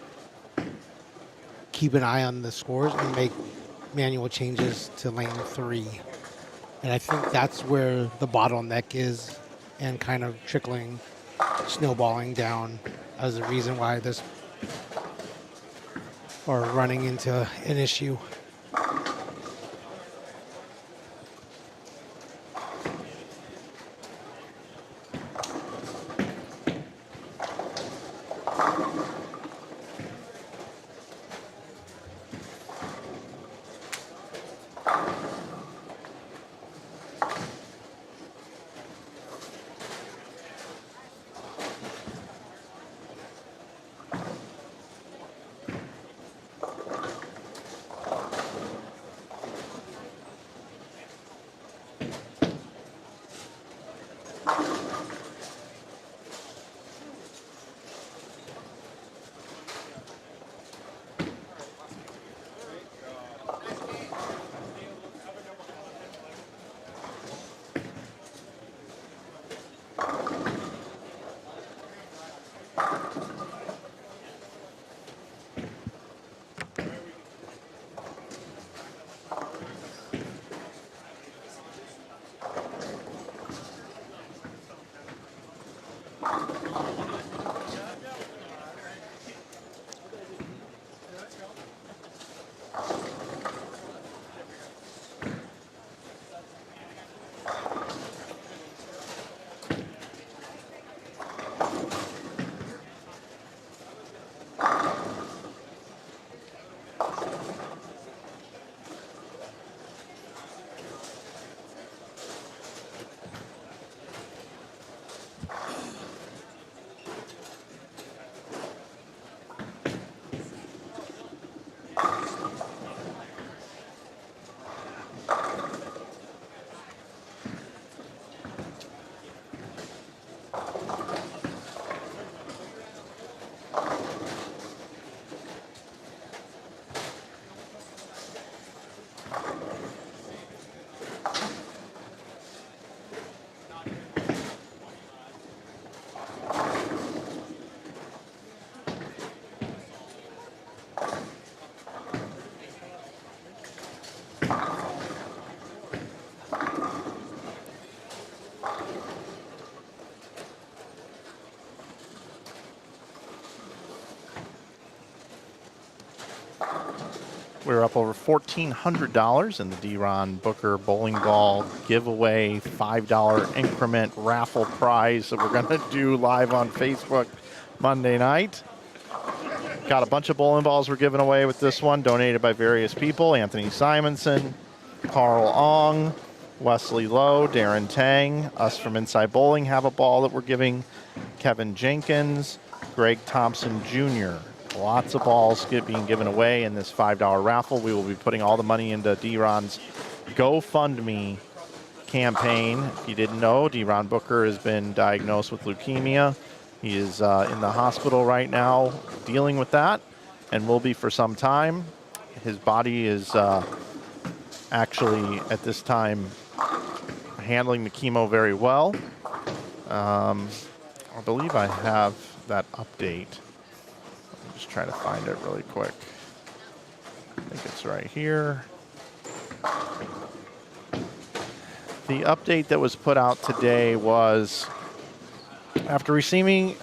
keep an eye on the scores and make manual changes to lane 3. And I think that's where the bottleneck is, and kind of trickling, snowballing down as the reason why this, or running into an issue. We're up over $1,400 in the D-Ron Booker bowling ball giveaway $5 increment raffle prize that we're going to do live on Facebook Monday night. Got a bunch of bowling balls we're giving away with this one, donated by various people. Anthony Simonson, Carl Ong, Wesley Lowe, Darren Tang. Us from Inside Bowling have a ball that we're giving. Kevin Jenkins, Greg Thompson Jr. Lots of balls being given away in this $5 raffle. We will be putting all the money into D-Ron's GoFundMe campaign. If you didn't know, D-Ron Booker has been diagnosed with leukemia. He is in the hospital right now dealing with that and will be for some time. His body is actually at this time handling the chemo very well. I believe I have that update. I'm just trying to find it really quick. I think it's right here. The update that was put out today was, after receiving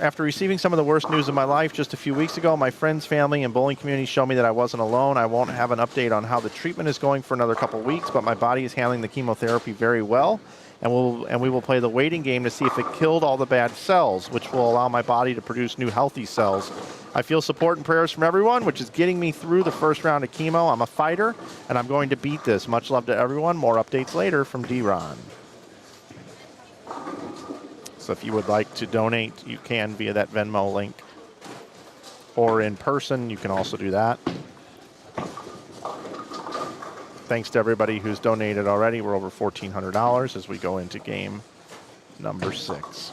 some of the worst news of my life just a few weeks ago, my friends, family, and bowling community showed me that I wasn't alone. I won't have an update on how the treatment is going for another couple weeks, but my body is handling the chemotherapy very well, and we will play the waiting game to see if it killed all the bad cells, which will allow my body to produce new healthy cells. I feel support and prayers from everyone, which is getting me through the first round of chemo. I'm a fighter, and I'm going to beat this. Much love to everyone. More updates later from D-Ron. So if you would like to donate, you can via that Venmo link. Or in person, you can also do that. Thanks to everybody who's donated already. We're over $1,400 as we go into game number 6.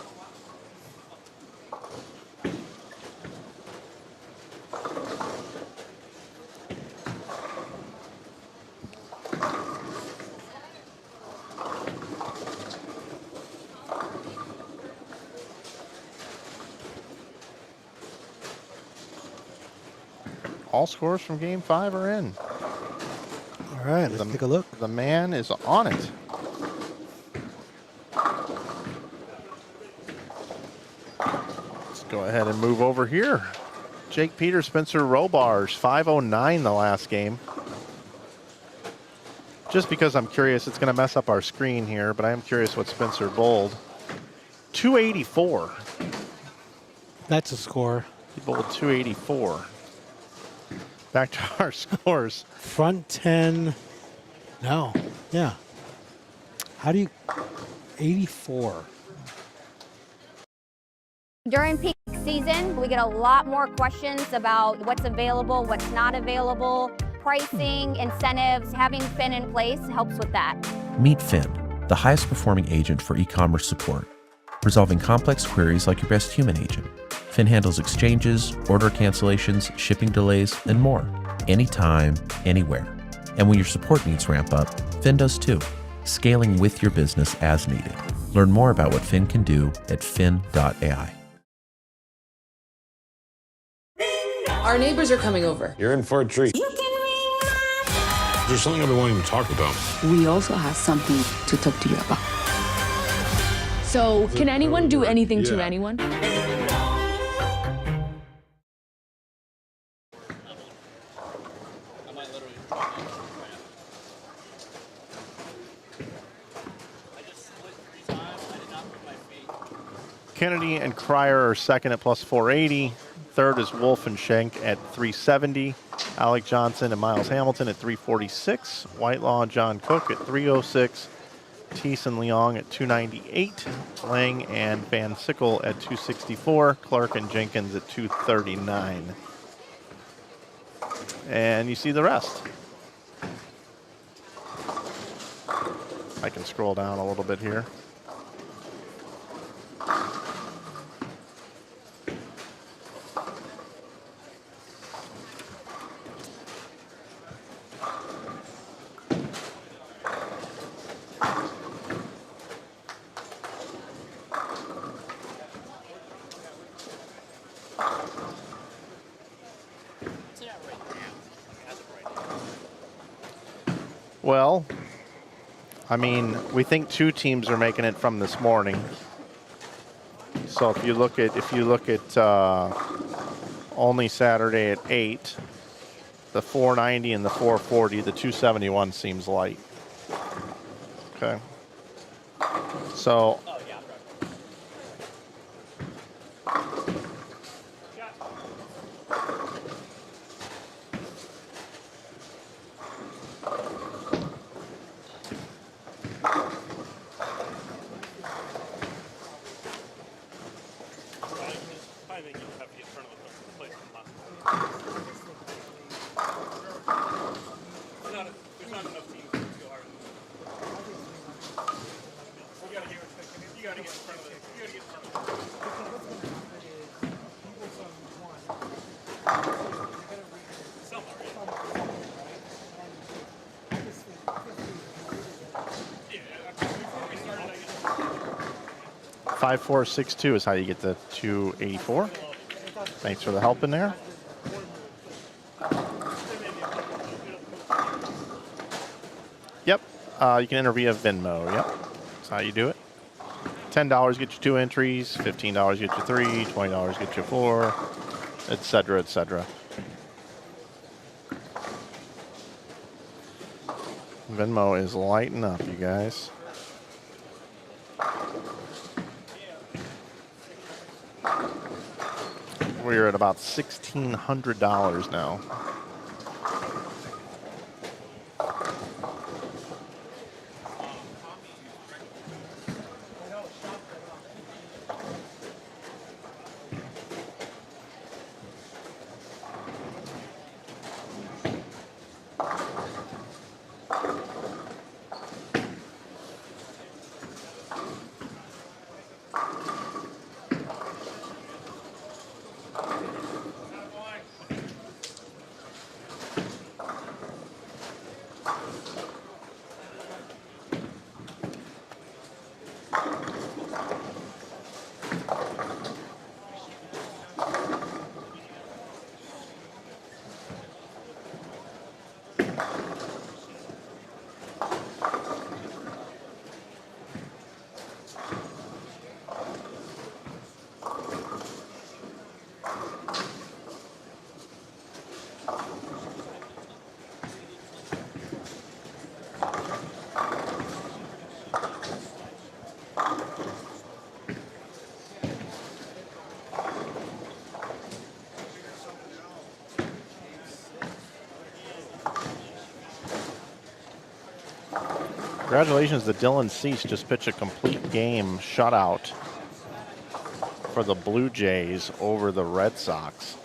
All scores from game 5 are in. All right, let's take a look. The man is on it. Let's go ahead and move over here. Jake Peters, Spencer Robars, 509 the last game. Just because I'm curious, it's going to mess up our screen here, but I am curious what Spencer bowled. 284. That's a score. He bowled 284. Back to our scores. Front 10. No. Yeah. How do you... 84. During peak season, we get a lot more questions about what's available, what's not available, pricing, incentives. Having Finn in place helps with that. Meet Finn, the highest performing agent for e-commerce support, resolving complex queries like your best human agent. Finn handles exchanges, order cancellations, shipping delays, and more, anytime, anywhere. And when your support needs ramp up, Finn does too, scaling with your business as needed. Learn more about what Finn can do at fin.ai. Our neighbors are coming over. You're in for a treat. There's something I've been wanting to talk about. We also have something to talk to you about. So, can anyone do anything to anyone? Kennedy and Cryer are second at plus 480. Third is Wolf and Schenk at 370. Alec Johnson and Miles Hamilton at 346. Whitelaw and John Cook at 306. Teese and Leong at 298. Lang and Van Sickle at 264. Clark and Jenkins at 239. And you see the rest. I can scroll down a little bit here. Well, I mean, we think 2 teams are making it from this morning. So if you look at only Saturday at 8, the 490 and the 440. The 271 seems light. Okay. So. Five, 4, 6, 2 is how you get the 284. Thanks for the help in there. Yep, you can enter via Venmo. Yep, that's how you do it. $10 get you 2 entries, $15 get you 3, $20 get you 4, etc., etc. Venmo is lighting up, you guys. We're at about $1,600 now. Congratulations to Dylan Cease, just pitched a complete game shutout for the Blue Jays over the Red Sox.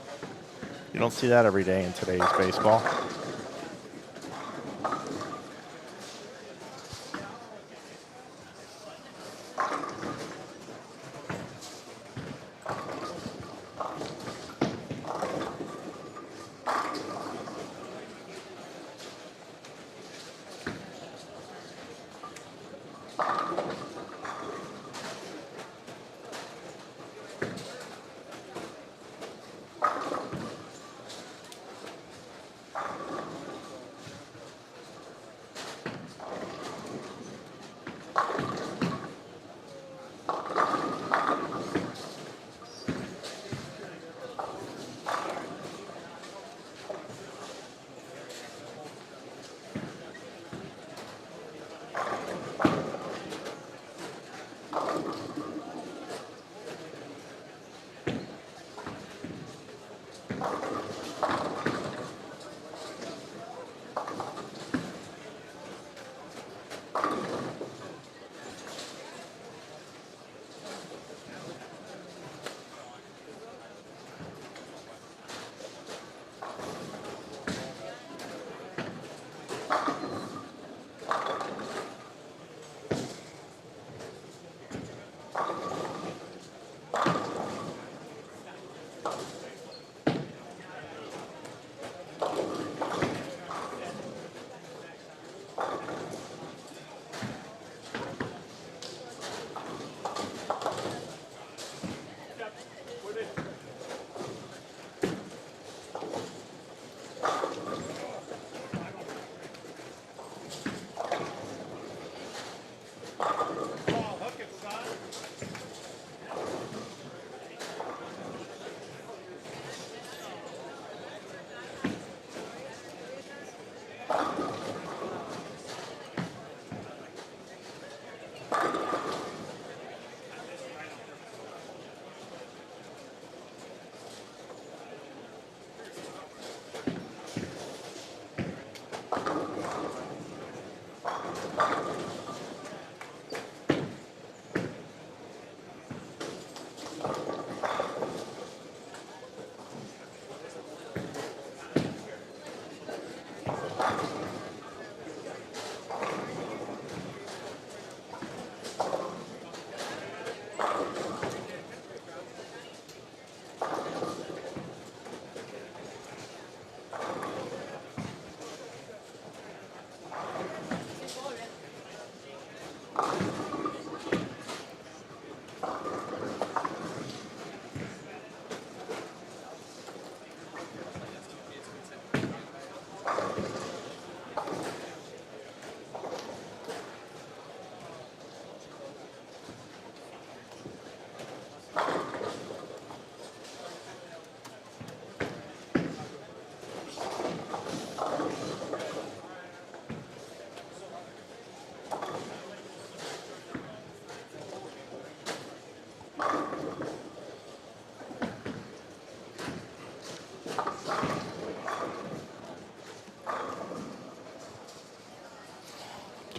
You don't see that every day in today's baseball.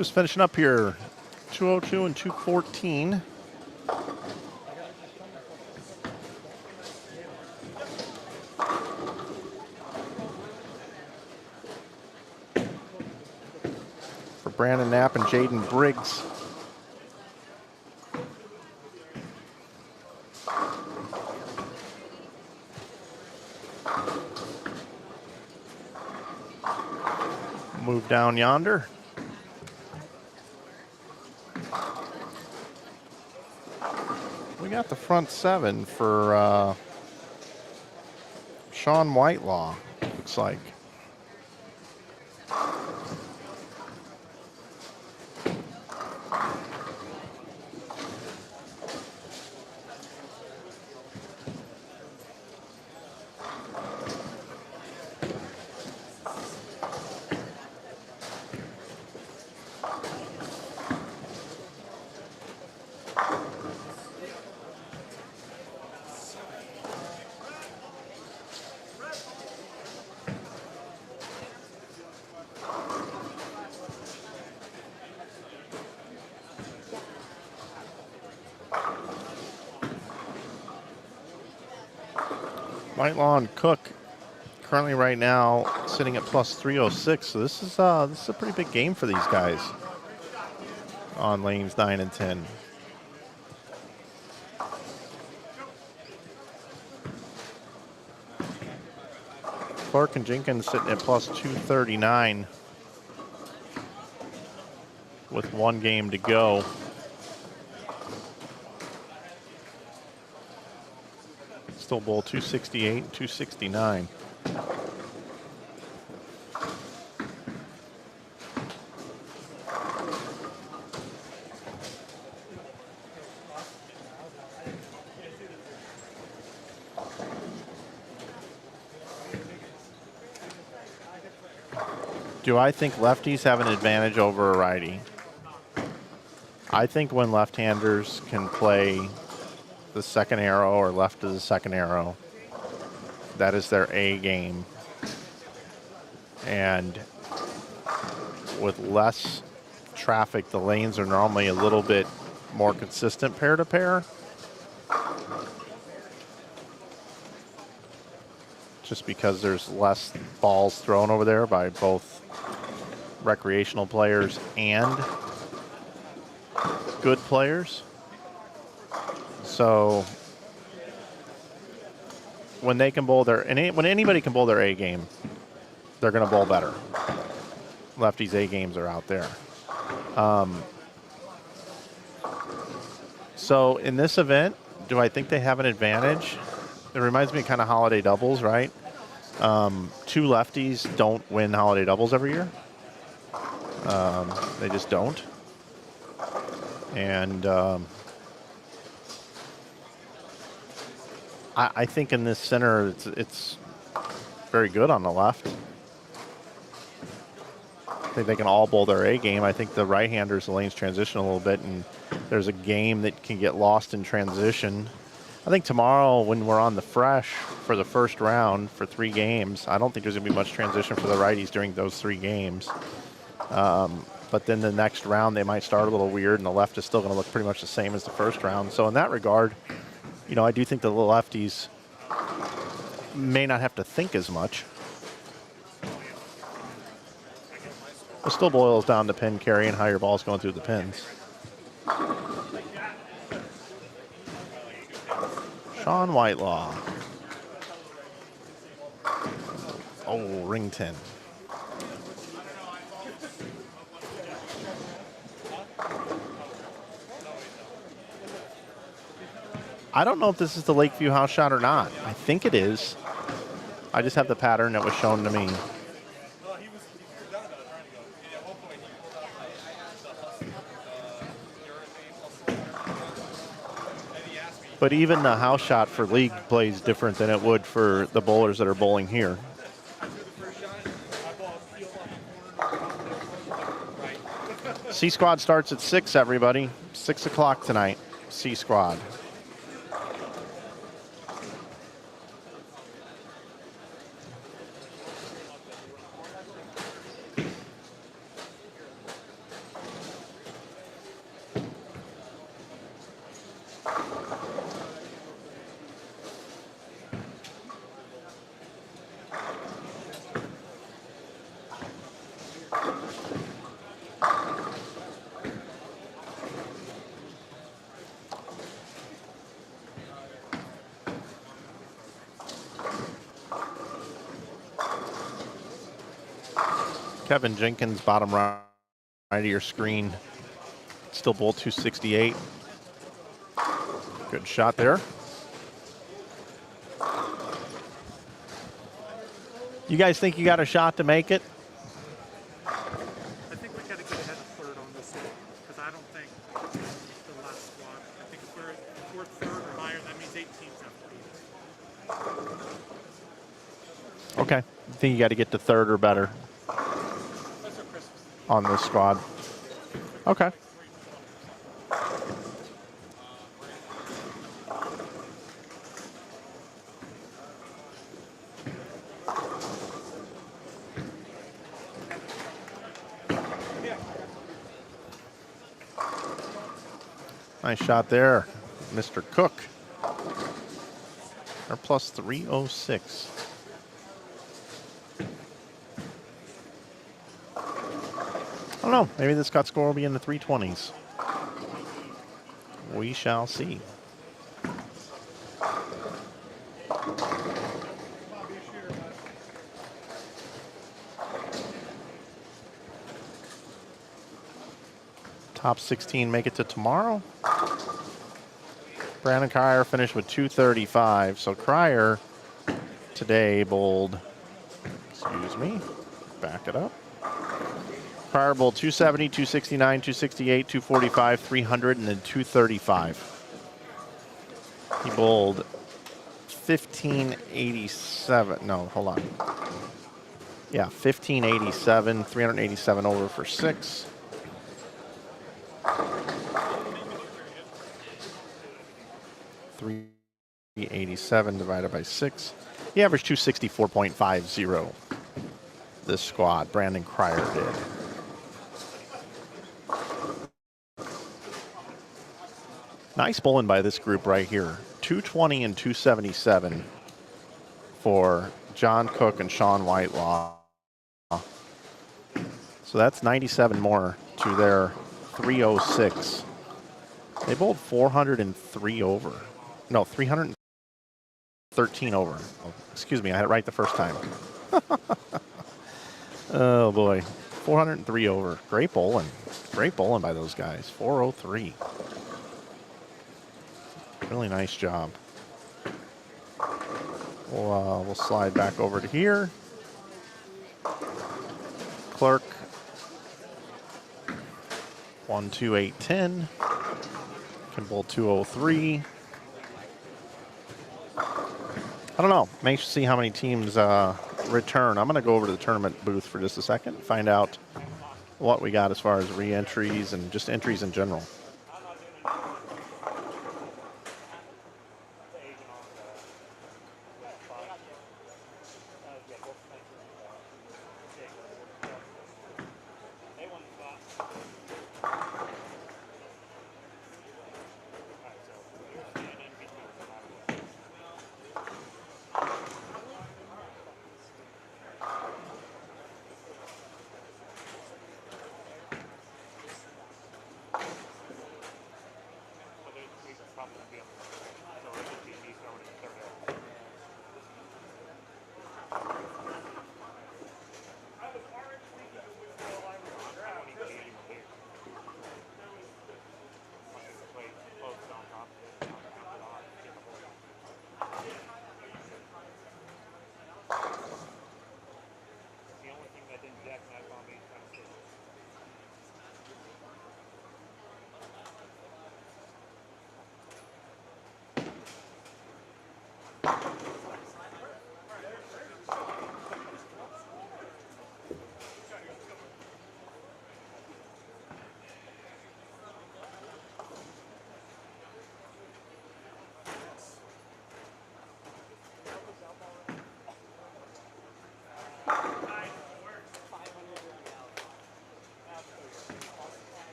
Just finishing up here. 202 and 214. For Brandon Knapp and Jaden Briggs. Move down yonder. We got the front seven for Sean Whitelaw, looks like. Whitelaw and Cook currently right now sitting at plus 306. So this is a pretty big game for these guys on lanes 9 and 10. Clark and Jenkins sitting at plus 239 with one game to go. Still bowl 268, 269. Do I think lefties have an advantage over a righty? I think when left-handers can play the second arrow or left of the second arrow, that is their A game. And with less traffic, the lanes are normally a little bit more consistent pair to pair. Just because there's less balls thrown over there by both recreational players and good players. So when they can bowl their, when anybody can bowl their A game, they're going to bowl better. Lefties' A games are out there. So in this event, do I think they have an advantage? It reminds me of kind of holiday doubles, right? Two lefties don't win holiday doubles every year. They just don't. And I think in this center, it's very good on the left. I think they can all bowl their A game. I think the right-handers, the lanes transition a little bit, and there's a game that can get lost in transition. I think tomorrow when we're on the fresh for the first round for 3 games, I don't think there's going to be much transition for the righties during those 3 games. But then the next round, they might start a little weird, and the left is still going to look pretty much the same as the first round. So in that regard, you know, I do think the lefties may not have to think as much. It still boils down to pin carry and how your ball's going through the pins. Sean Whitelaw. Oh, ring 10. I don't know if this is the Lakeview house shot or not. I think it is. I just have the pattern that was shown to me. But even the house shot for league plays different than it would for the bowlers that are bowling here. C Squad starts at 6, everybody. 6 o'clock tonight, C Squad. Kevin Jenkins, bottom right of your screen. Still bowl 268. Good shot there. You guys think you got a shot to make it? I think we got to get ahead of third on this one because I don't think the last squad. I think if we're third or higher, that means 8 teams have to beat us. Okay. I think you got to get to third or better on this squad. Okay. Nice shot there, Mr. Cook. Or plus 306. I don't know. Maybe this cut score will be in the 320s. We shall see. Top 16 make it to tomorrow. Brandon Cryer finished with 235. So Cryer today bowled, excuse me, back it up. Cryer bowled 270, 269, 268, 245, 300, and then 235. He bowled 1587. No, hold on. Yeah, 1587, 387 over for 6. $387 divided by 6. He averaged 264.50. This squad, Brandon Cryer did. Nice bowling by this group right here. 220 and 277 for John Cook and Sean Whitelaw. So that's 97 more to their 306. They bowled 403 over. No, 313 over. Oh, excuse me, I had it right the first time. Oh boy, 403 over. Great bowling. Great bowling by those guys. 403. Really nice job. We'll slide back over to here. Clark. 12810. Can bowl 203. I don't know. Make sure to see how many teams return. I'm going to go over to the tournament booth for just a second and find out what we got as far as re-entries and just entries in general.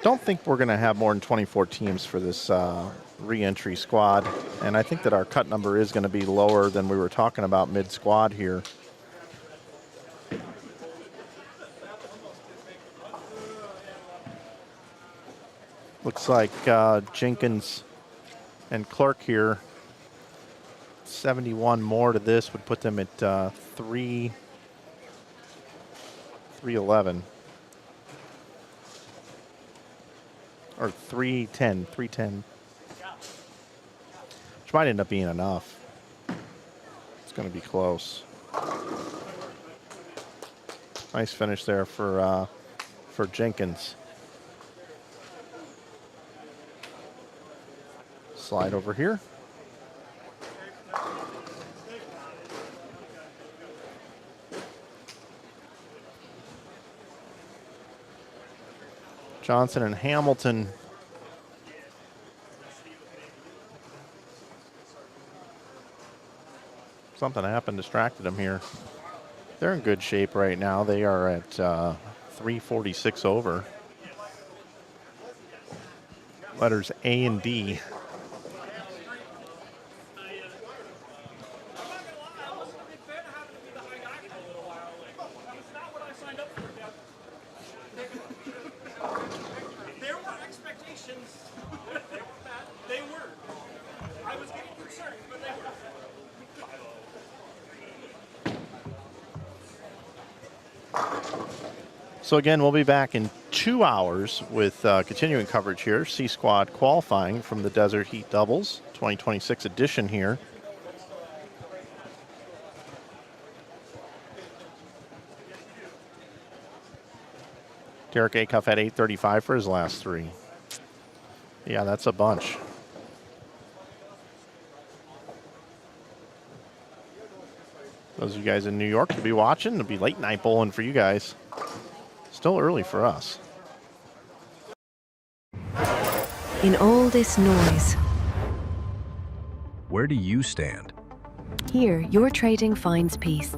don't think we're going to have more than 24 teams for this re-entry squad, and I think that our cut number is going to be lower than we were talking about mid-squad here. Looks like Jenkins and Clark here, 71 more to this would put them at 311. Or 310. Which might end up being enough. It's going to be close. Nice finish there for Jenkins. Slide over here. Johnson and Hamilton. Something happened, distracted them here. They're in good shape right now. They are at 346 over. Letters A and D. So again, we'll be back in 2 hours with continuing coverage here. C Squad qualifying from the Desert Heat Doubles 2026 edition here. Derek Acuff at 835 for his last 3. Yeah, that's a bunch. Those of you guys in New York to be watching, it'll be late night bowling for you guys. Still early for us. In all this noise, where do you stand? here your trading finds peace.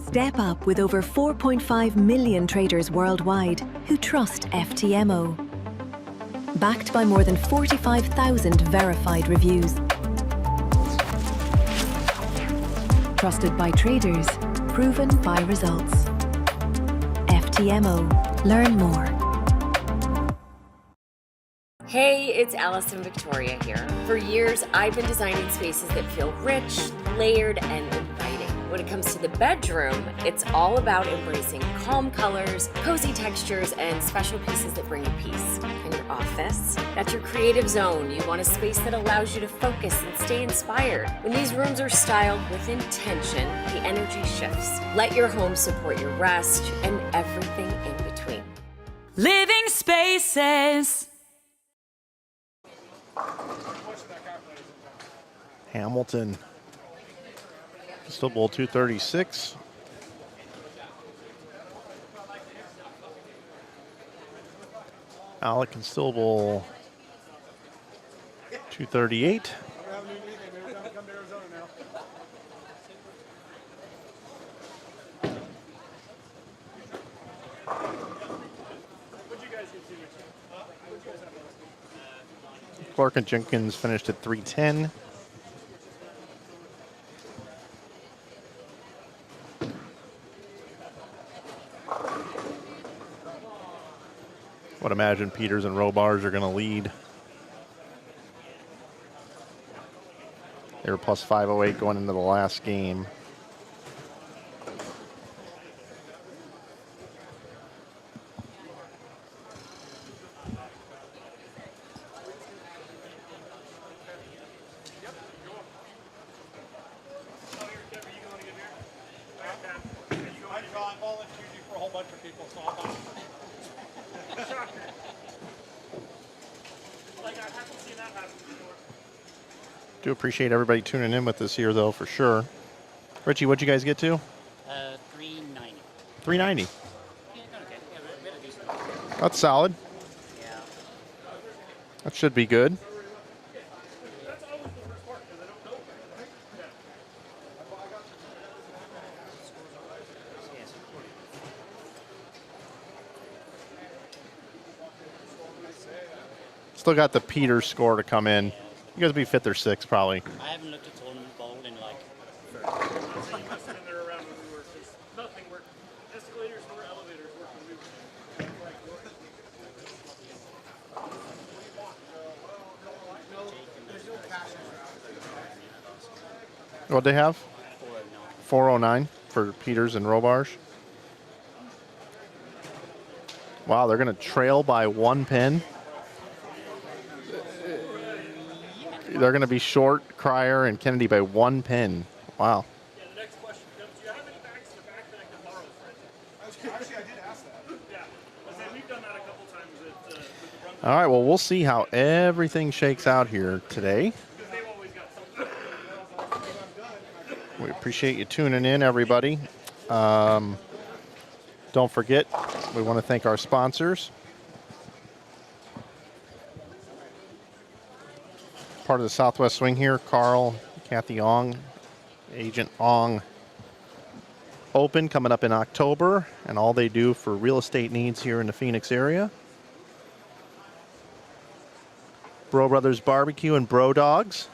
Step up with over 4.5 million traders worldwide who trust FTMO. Backed by more than 45,000 verified reviews. Trusted by traders, proven by results. FTMO. Learn more. Hey, it's Allison Victoria here. For years, I've been designing spaces that feel rich, layered, and inviting. When it comes to the bedroom, it's all about embracing calm colors, cozy textures, and special pieces that bring you peace. In your office, that's your creative zone. You want a space that allows you to focus and stay inspired. When these rooms are styled with intention, the energy shifts. Let your home support your rest and everything in between. Living Spaces. Hamilton. Pistol Bowl 236. Alec and Still Bowl 238. Clark and Jenkins finished at 310. Would imagine Peters and Robars are going to lead. They were plus 508 going into the last game. Do appreciate everybody tuning in with us here, though, for sure. Richie, what'd you guys get to? 390. 390. Yeah, okay. Yeah, we had a decent. That's solid. Yeah. That should be good. Still got the Peters score to come in. You guys will be 5th or 6th probably. I haven't looked at tournament bowl in like. Nothing worked. Escalators nor elevators work when we What'd they have? 409 for Peters and Robarge. Wow, they're going to trail by 1 pin. They're going to be short Cryer and Kennedy by 1 pin. Wow. Yeah, the next question comes, do you have any bags in the back that I can borrow, Fred? Actually, I did ask that. Yeah, I said we've done that a couple times with the run. All right, well, we'll see how everything shakes out here today. We appreciate you tuning in, everybody. Don't forget, we want to thank our sponsors. Part of the Southwest Swing here, Carl, Kathy Ong, Agent Ong Open coming up in October, and all they do for real estate needs here in the Phoenix area. Bro Brothers Barbecue and Bro Dogs.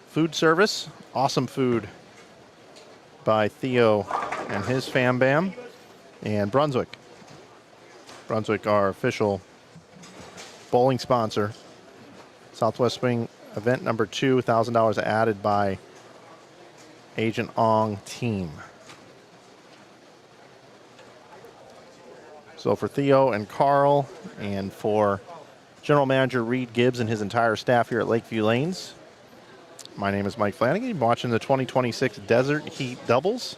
Food service, awesome food by Theo and his fam bam. And Brunswick. Brunswick, our official bowling sponsor. Southwest Swing event number 2, $1,000 added by Agent Ong team. So for Theo and Carl, and for General Manager Reed Gibbs and his entire staff here at Lakeview Lanes, my name is Mike Flanagan. I'm watching the 2026 Desert Heat Doubles.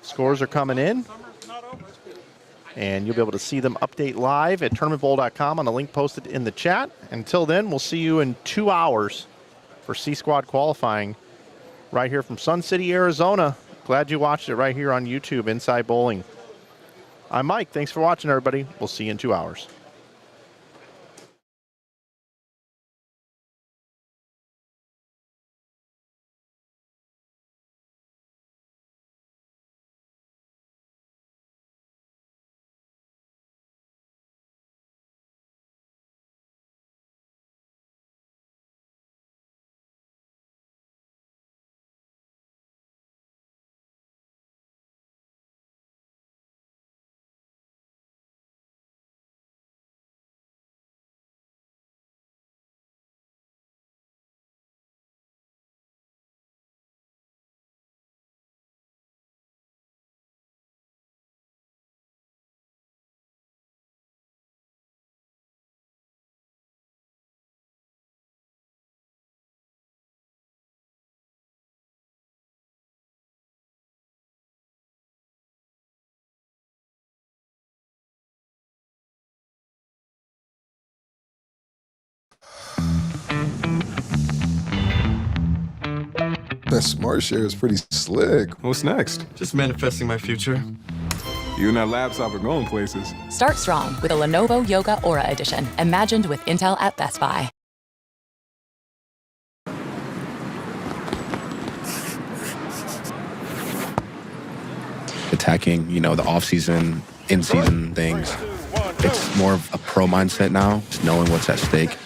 Scores are coming in, and you'll be able to see them update live at tournamentbowl.com on the link posted in the chat. Until then, we'll see you in 2 hours for C-Squad qualifying right here from Sun City, Arizona. Glad you watched it right here on YouTube, Inside Bowling. I'm Mike. Thanks for watching, everybody. We'll see you in 2 hours. That smart share is pretty slick. What's next? Just manifesting my future. You and that laptop are going places. Start strong with a Lenovo Yoga Aura Edition, imagined with Intel at Best Buy. Attacking, the off-season, in-season things. It's more of a pro mindset now, just knowing what's at stake.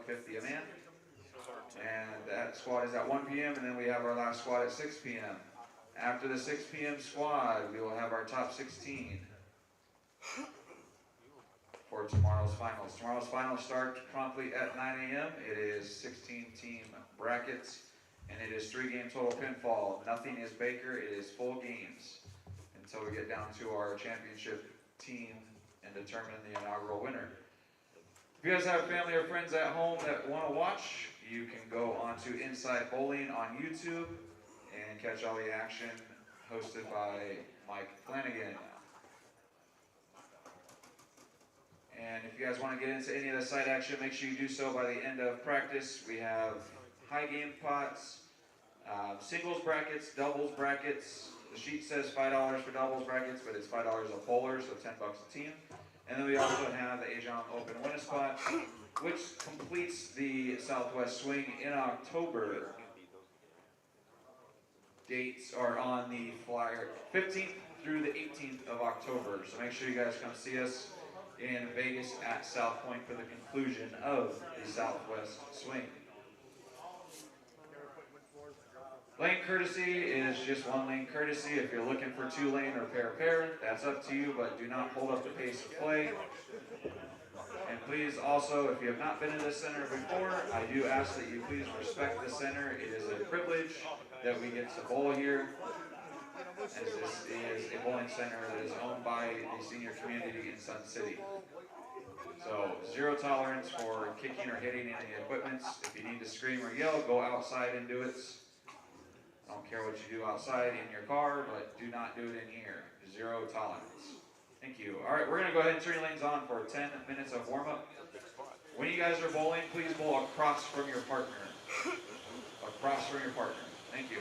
$150 a man, and that squad is at 1 p.m. and then we have our last squad at 6 p.m. After the 6 p.m. squad, we will have our top 16 for tomorrow's finals. Tomorrow's finals start promptly at 9 a.m. It is 16-team brackets, and it is 3-game total pinfall. Nothing is Baker. It is full games until we get down to our championship team and determine the inaugural winner. If you guys have family or friends at home that want to watch, you can go onto Inside Bowling on YouTube and catch all the action, hosted by Mike Flanagan. And if you guys want to get into any of the side action, make sure you do so by the end of practice. We have high game pots, singles brackets, doubles brackets. The sheet says $5 for doubles brackets, but it's $5 a bowler, so $10 a team. And then we also have the Ajong Open Winner Spot, which completes the Southwest Swing in October. Dates are on the flyer, 15th through the 18th of October. So make sure you guys come see us in Vegas at South Point for the conclusion of the Southwest Swing. Lane courtesy is just one lane courtesy. If you're looking for 2-lane or pair, that's up to you, but do not hold up the pace of play. And please also, if you have not been in this center before, I do ask that you please respect the center. It is a privilege that we get to bowl here, as this is a bowling center that is owned by the senior community in Sun City. So 0 tolerance for kicking or hitting any equipment. If you need to scream or yell, go outside and do it. I don't care what you do outside in your car, but do not do it in here. 0 tolerance. Thank you. All right, we're going to go ahead and turn your lanes on for 10 minutes of warm-up. When you guys are bowling, please bowl across from your partner. Across from your partner. Thank you.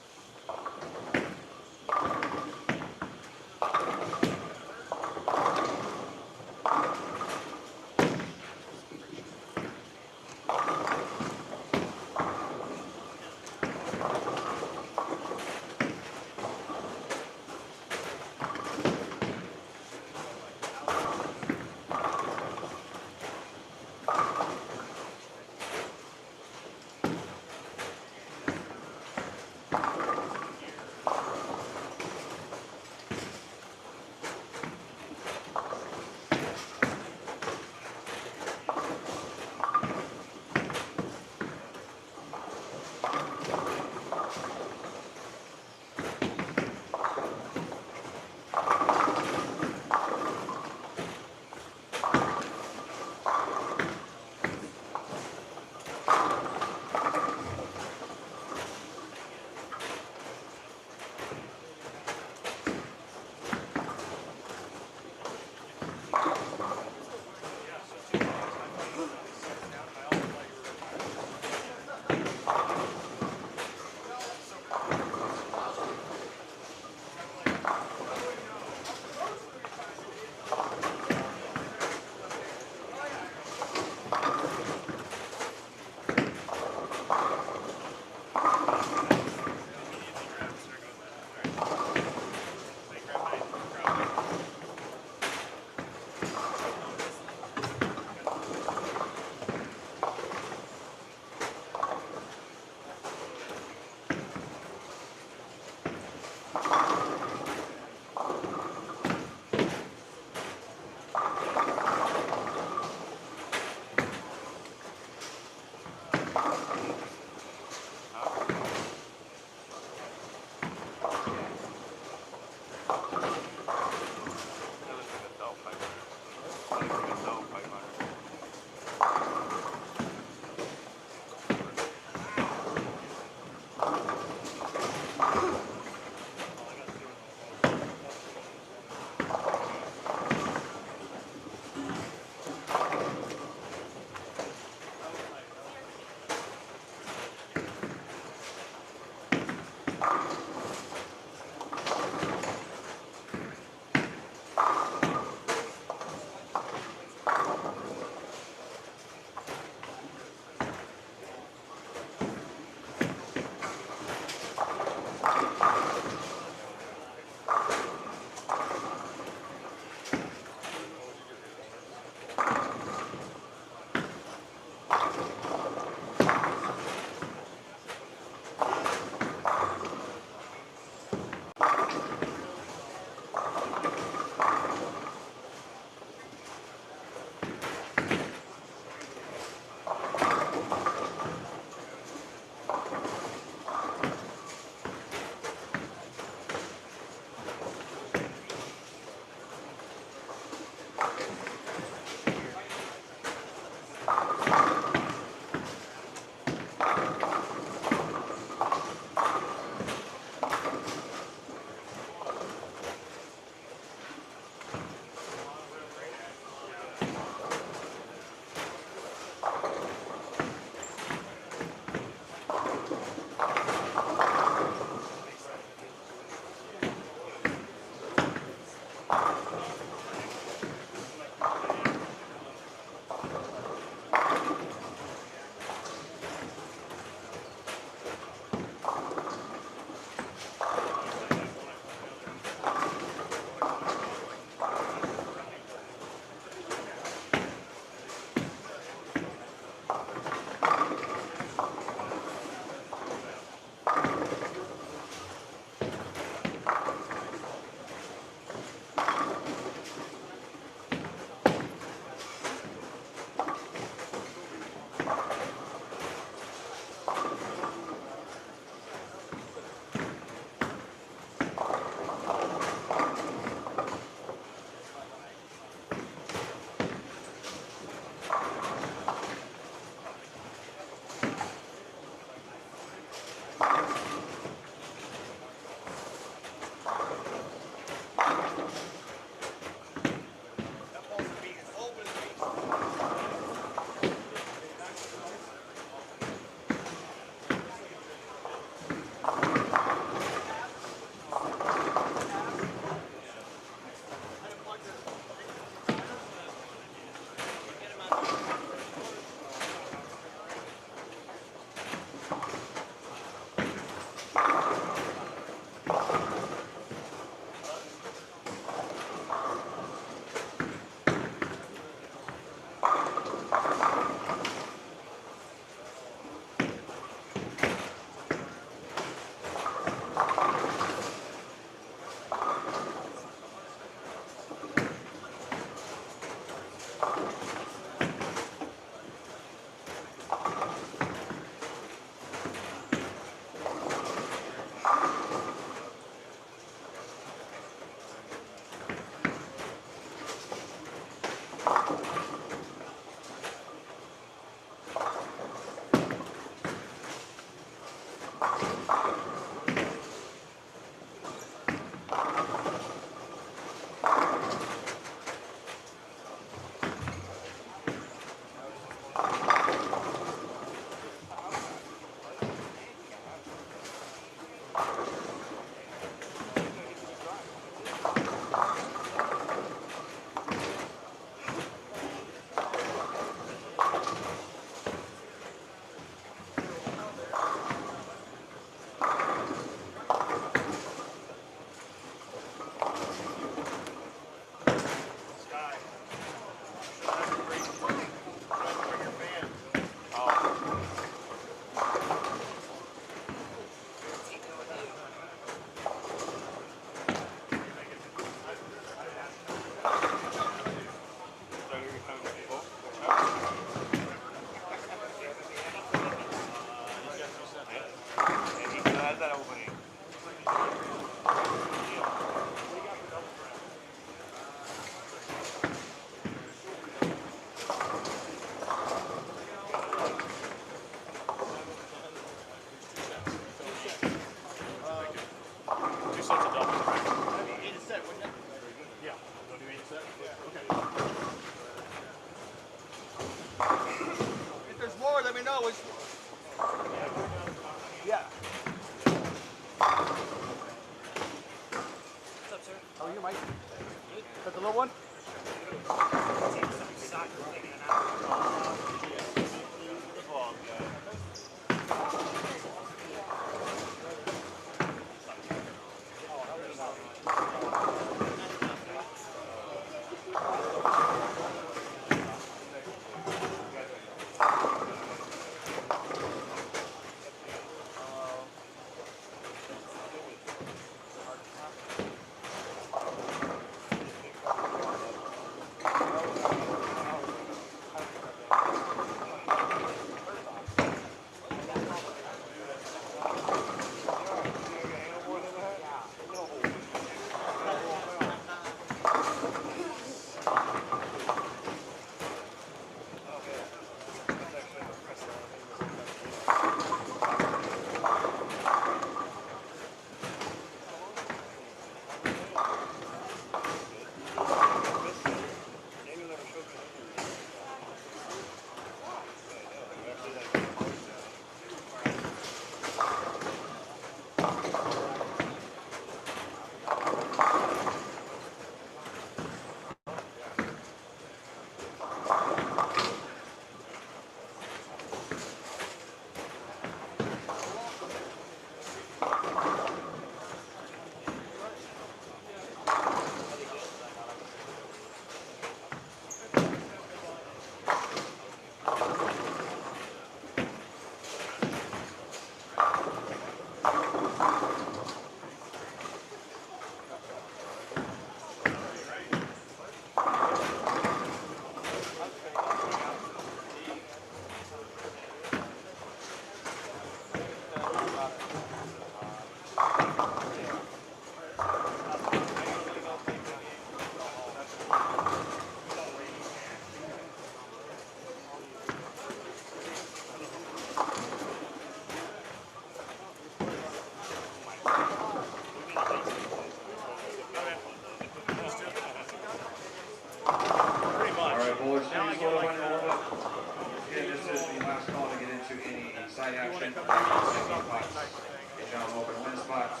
side action. Get down open win spots.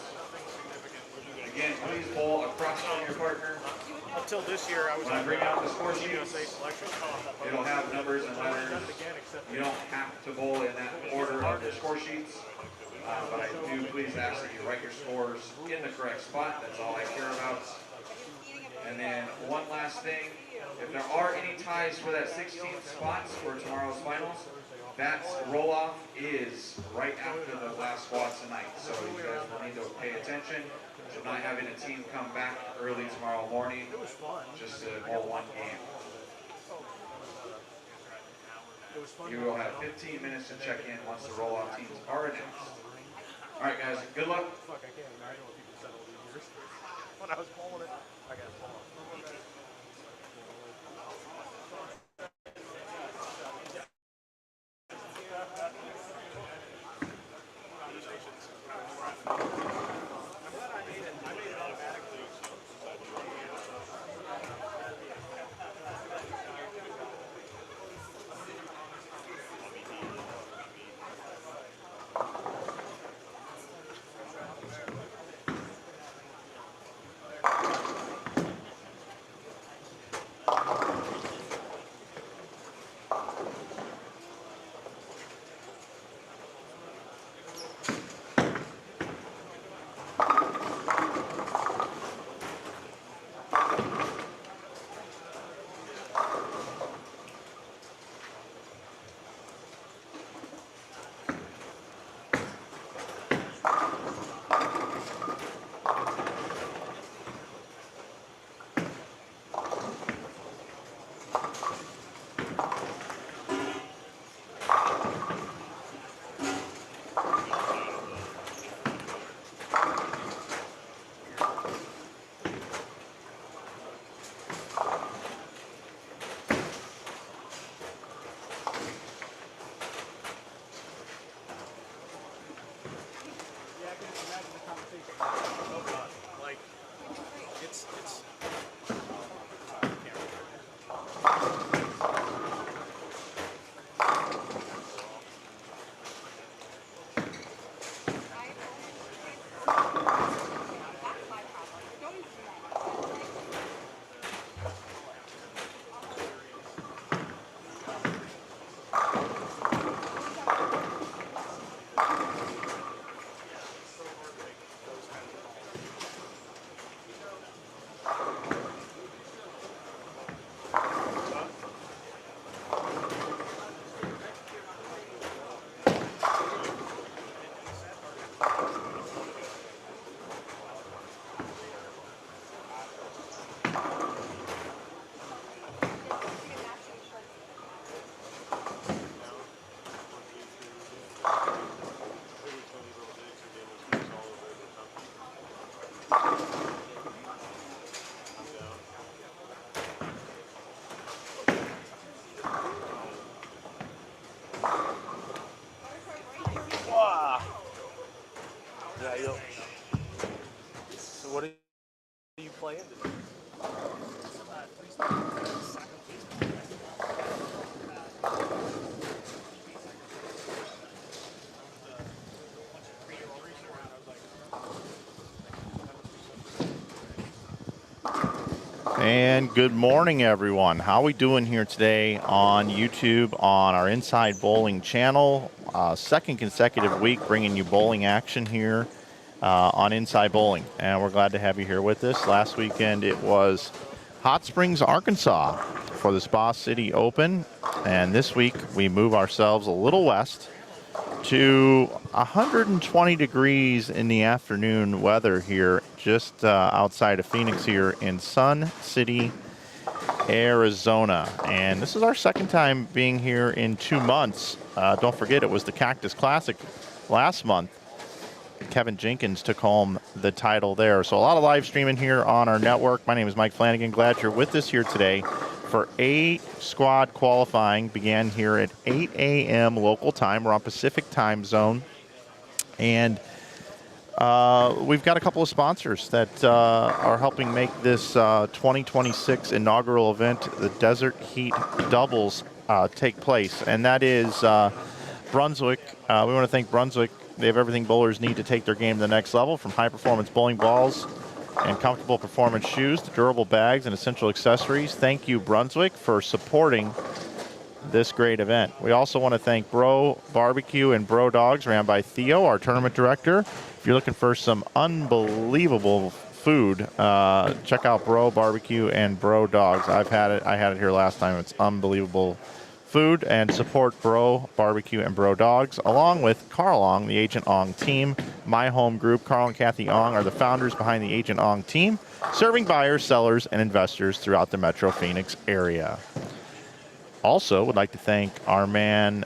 Again, please pull across from your partner. until this year, I was When I bring out the score sheet, USA selection. it'll have numbers and letters. You don't have to bowl in that order of the score sheets, but I do please ask that you write your scores in the correct spot. That's all I care about. And then one last thing, if there are any ties for that 16th spots for tomorrow's finals, that roll-off is right after the last squad tonight. So you guys will need to pay attention. So not having a team come back early tomorrow morning, just to bowl one game. You will have 15 minutes to check in once the roll-off teams are announced. All right, guys, good luck. Fuck, I can't imagine what people said over the years. When I was bowling it, I got bowled. So what are you playing today? And good morning, everyone. How are we doing here today on YouTube on our Inside Bowling channel? Second consecutive week bringing you bowling action here on Inside Bowling. And we're glad to have you here with us. Last weekend it was Hot Springs, Arkansas for the Spa City Open. And this week we move ourselves a little west to 120 degrees in the afternoon weather here just outside of Phoenix here in Sun City, Arizona. And this is our second time being here in 2 months. Don't forget, it was the Cactus Classic last month. Kevin Jenkins took home the title there. So a lot of live streaming here on our network. My name is Mike Flanagan. Glad you're with us here today for A squad qualifying. Began here at 8 a.m. local time. We're on Pacific time zone. And we've got a couple of sponsors that are helping make this 2026 inaugural event, the Desert Heat Doubles, take place. And that is Brunswick. We want to thank Brunswick. They have everything bowlers need to take their game to the next level, from high-performance bowling balls and comfortable performance shoes, the durable bags, and essential accessories. Thank you, Brunswick, for supporting this great event. We also want to thank Bro Barbecue and Bro Dogs, ran by Theo, our tournament director. If you're looking for some unbelievable food, check out Bro Barbecue and Bro Dogs. I've had it. I had it here last time. It's unbelievable food. And support Bro Barbecue and Bro Dogs, along with Carl Ong, the Agent Ong team. My Home Group, Carl and Kathy Ong are the founders behind the Agent Ong team, serving buyers, sellers, and investors throughout the Metro Phoenix area. Also, would like to thank our man,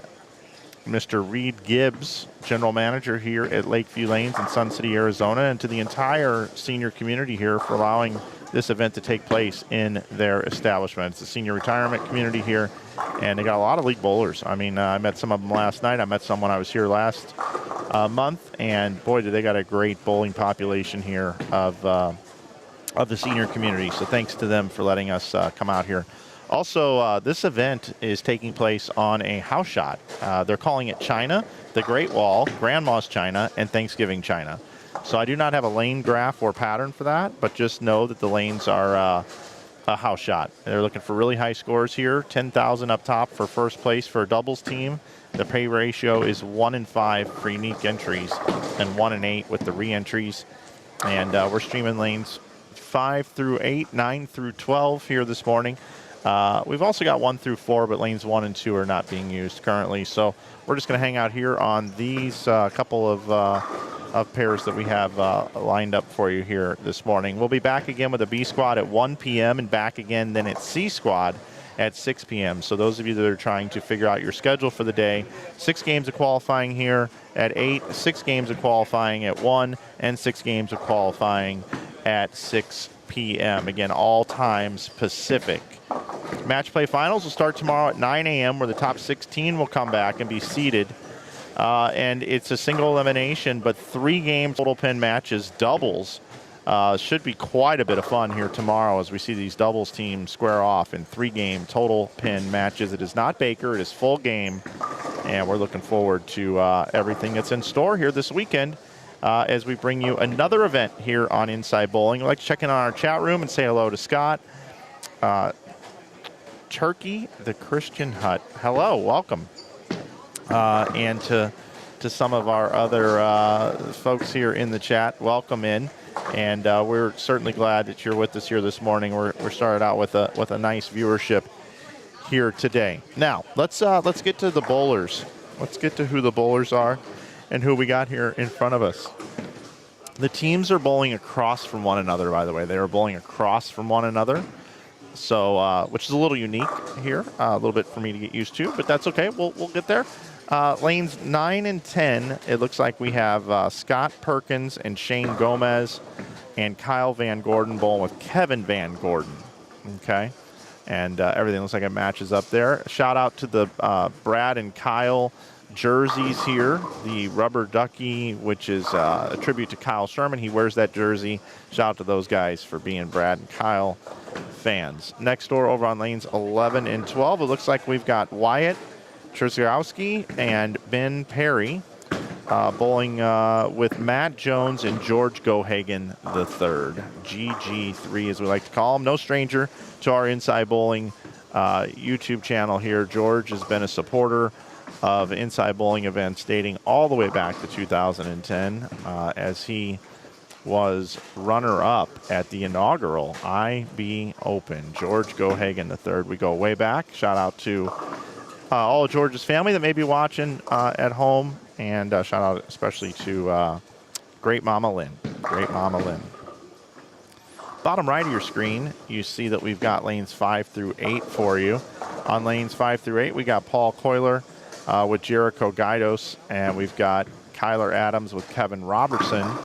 Mr. Reed Gibbs, general manager here at Lakeview Lanes in Sun City, Arizona, and to the entire senior community here for allowing this event to take place in their establishment. It's a senior retirement community here, and they got a lot of league bowlers. I mean, I met some of them last night. I met some when I was here last month, and boy, did they got a great bowling population here of the senior community. So thanks to them for letting us come out here. Also, this event is taking place on a house shot. They're calling it China, the Great Wall, Grandma's China, and Thanksgiving China. So I do not have a lane graph or pattern for that, but just know that the lanes are a house shot. They're looking for really high scores here. 10,000 up top for first place for a doubles team. The pay ratio is 1 in 5 for unique entries and 1 in 8 with the re-entries. And we're streaming lanes 5 through 8, 9 through 12 here this morning. We've also got 1 through 4, but lanes 1 and 2 are not being used currently. So we're just going to hang out here on these couple of pairs that we have lined up for you here this morning. We'll be back again with a B squad at 1 p.m. and back again then at C squad at 6 p.m. So those of you that are trying to figure out your schedule for the day, 6 games of qualifying here at 8, 6 games of qualifying at 1, and 6 games of qualifying at 6 p.m. Again, all times Pacific. Match play finals will start tomorrow at 9 a.m. where the top 16 will come back and be seeded. And it's a single elimination, but 3 game total pin matches, doubles. Should be quite a bit of fun here tomorrow as we see these doubles teams square off in 3 game total pin matches. It is not Baker, it is full game, and we're looking forward to everything that's in store here this weekend as we bring you another event here on Inside Bowling. I'd like to check in on our chat room and say hello to Scott. Turkey, the Christian Hut. Hello, welcome. And to some of our other folks here in the chat, welcome in. And we're certainly glad that you're with us here this morning. We're started out with a nice viewership here today. Now let's get to the bowlers. Let's get to who the bowlers are and who we got here in front of us. The teams are bowling across from one another, by the way. They are bowling across from one another. So, which is a little unique here, a little bit for me to get used to, but that's okay. We'll get there. Lanes 9 and 10, it looks like we have Scott Perkins and Shane Gomez and Kyle Van Gordon bowling with Kevin Van Gordon. Okay, and everything looks like it matches up there. Shout out to the Brad and Kyle jerseys here. The rubber ducky, which is a tribute to Kyle Sherman. He wears that jersey. Shout out to those guys for being Brad and Kyle fans. Next door over on lanes 11 and 12, it looks like we've got Wyatt Trzciarski and Ben Perry bowling with Matt Jones and George Gohagen III. GG3 as we like to call him. No stranger to our Inside Bowling YouTube channel here. George has been a supporter of Inside Bowling events dating all the way back to 2010 as he was runner-up at the inaugural IB Open. George Gohagen III. We go way back. Shout out to all of George's family that may be watching at home, and shout out especially to Great Mama Lynn. Great Mama Lynn. Bottom right of your screen, you see that we've got lanes 5 through 8 for you. On lanes 5 through 8, we got Paul Coyler with Jericho Guidos, and we've got Kyler Adams with Kevin Robertson.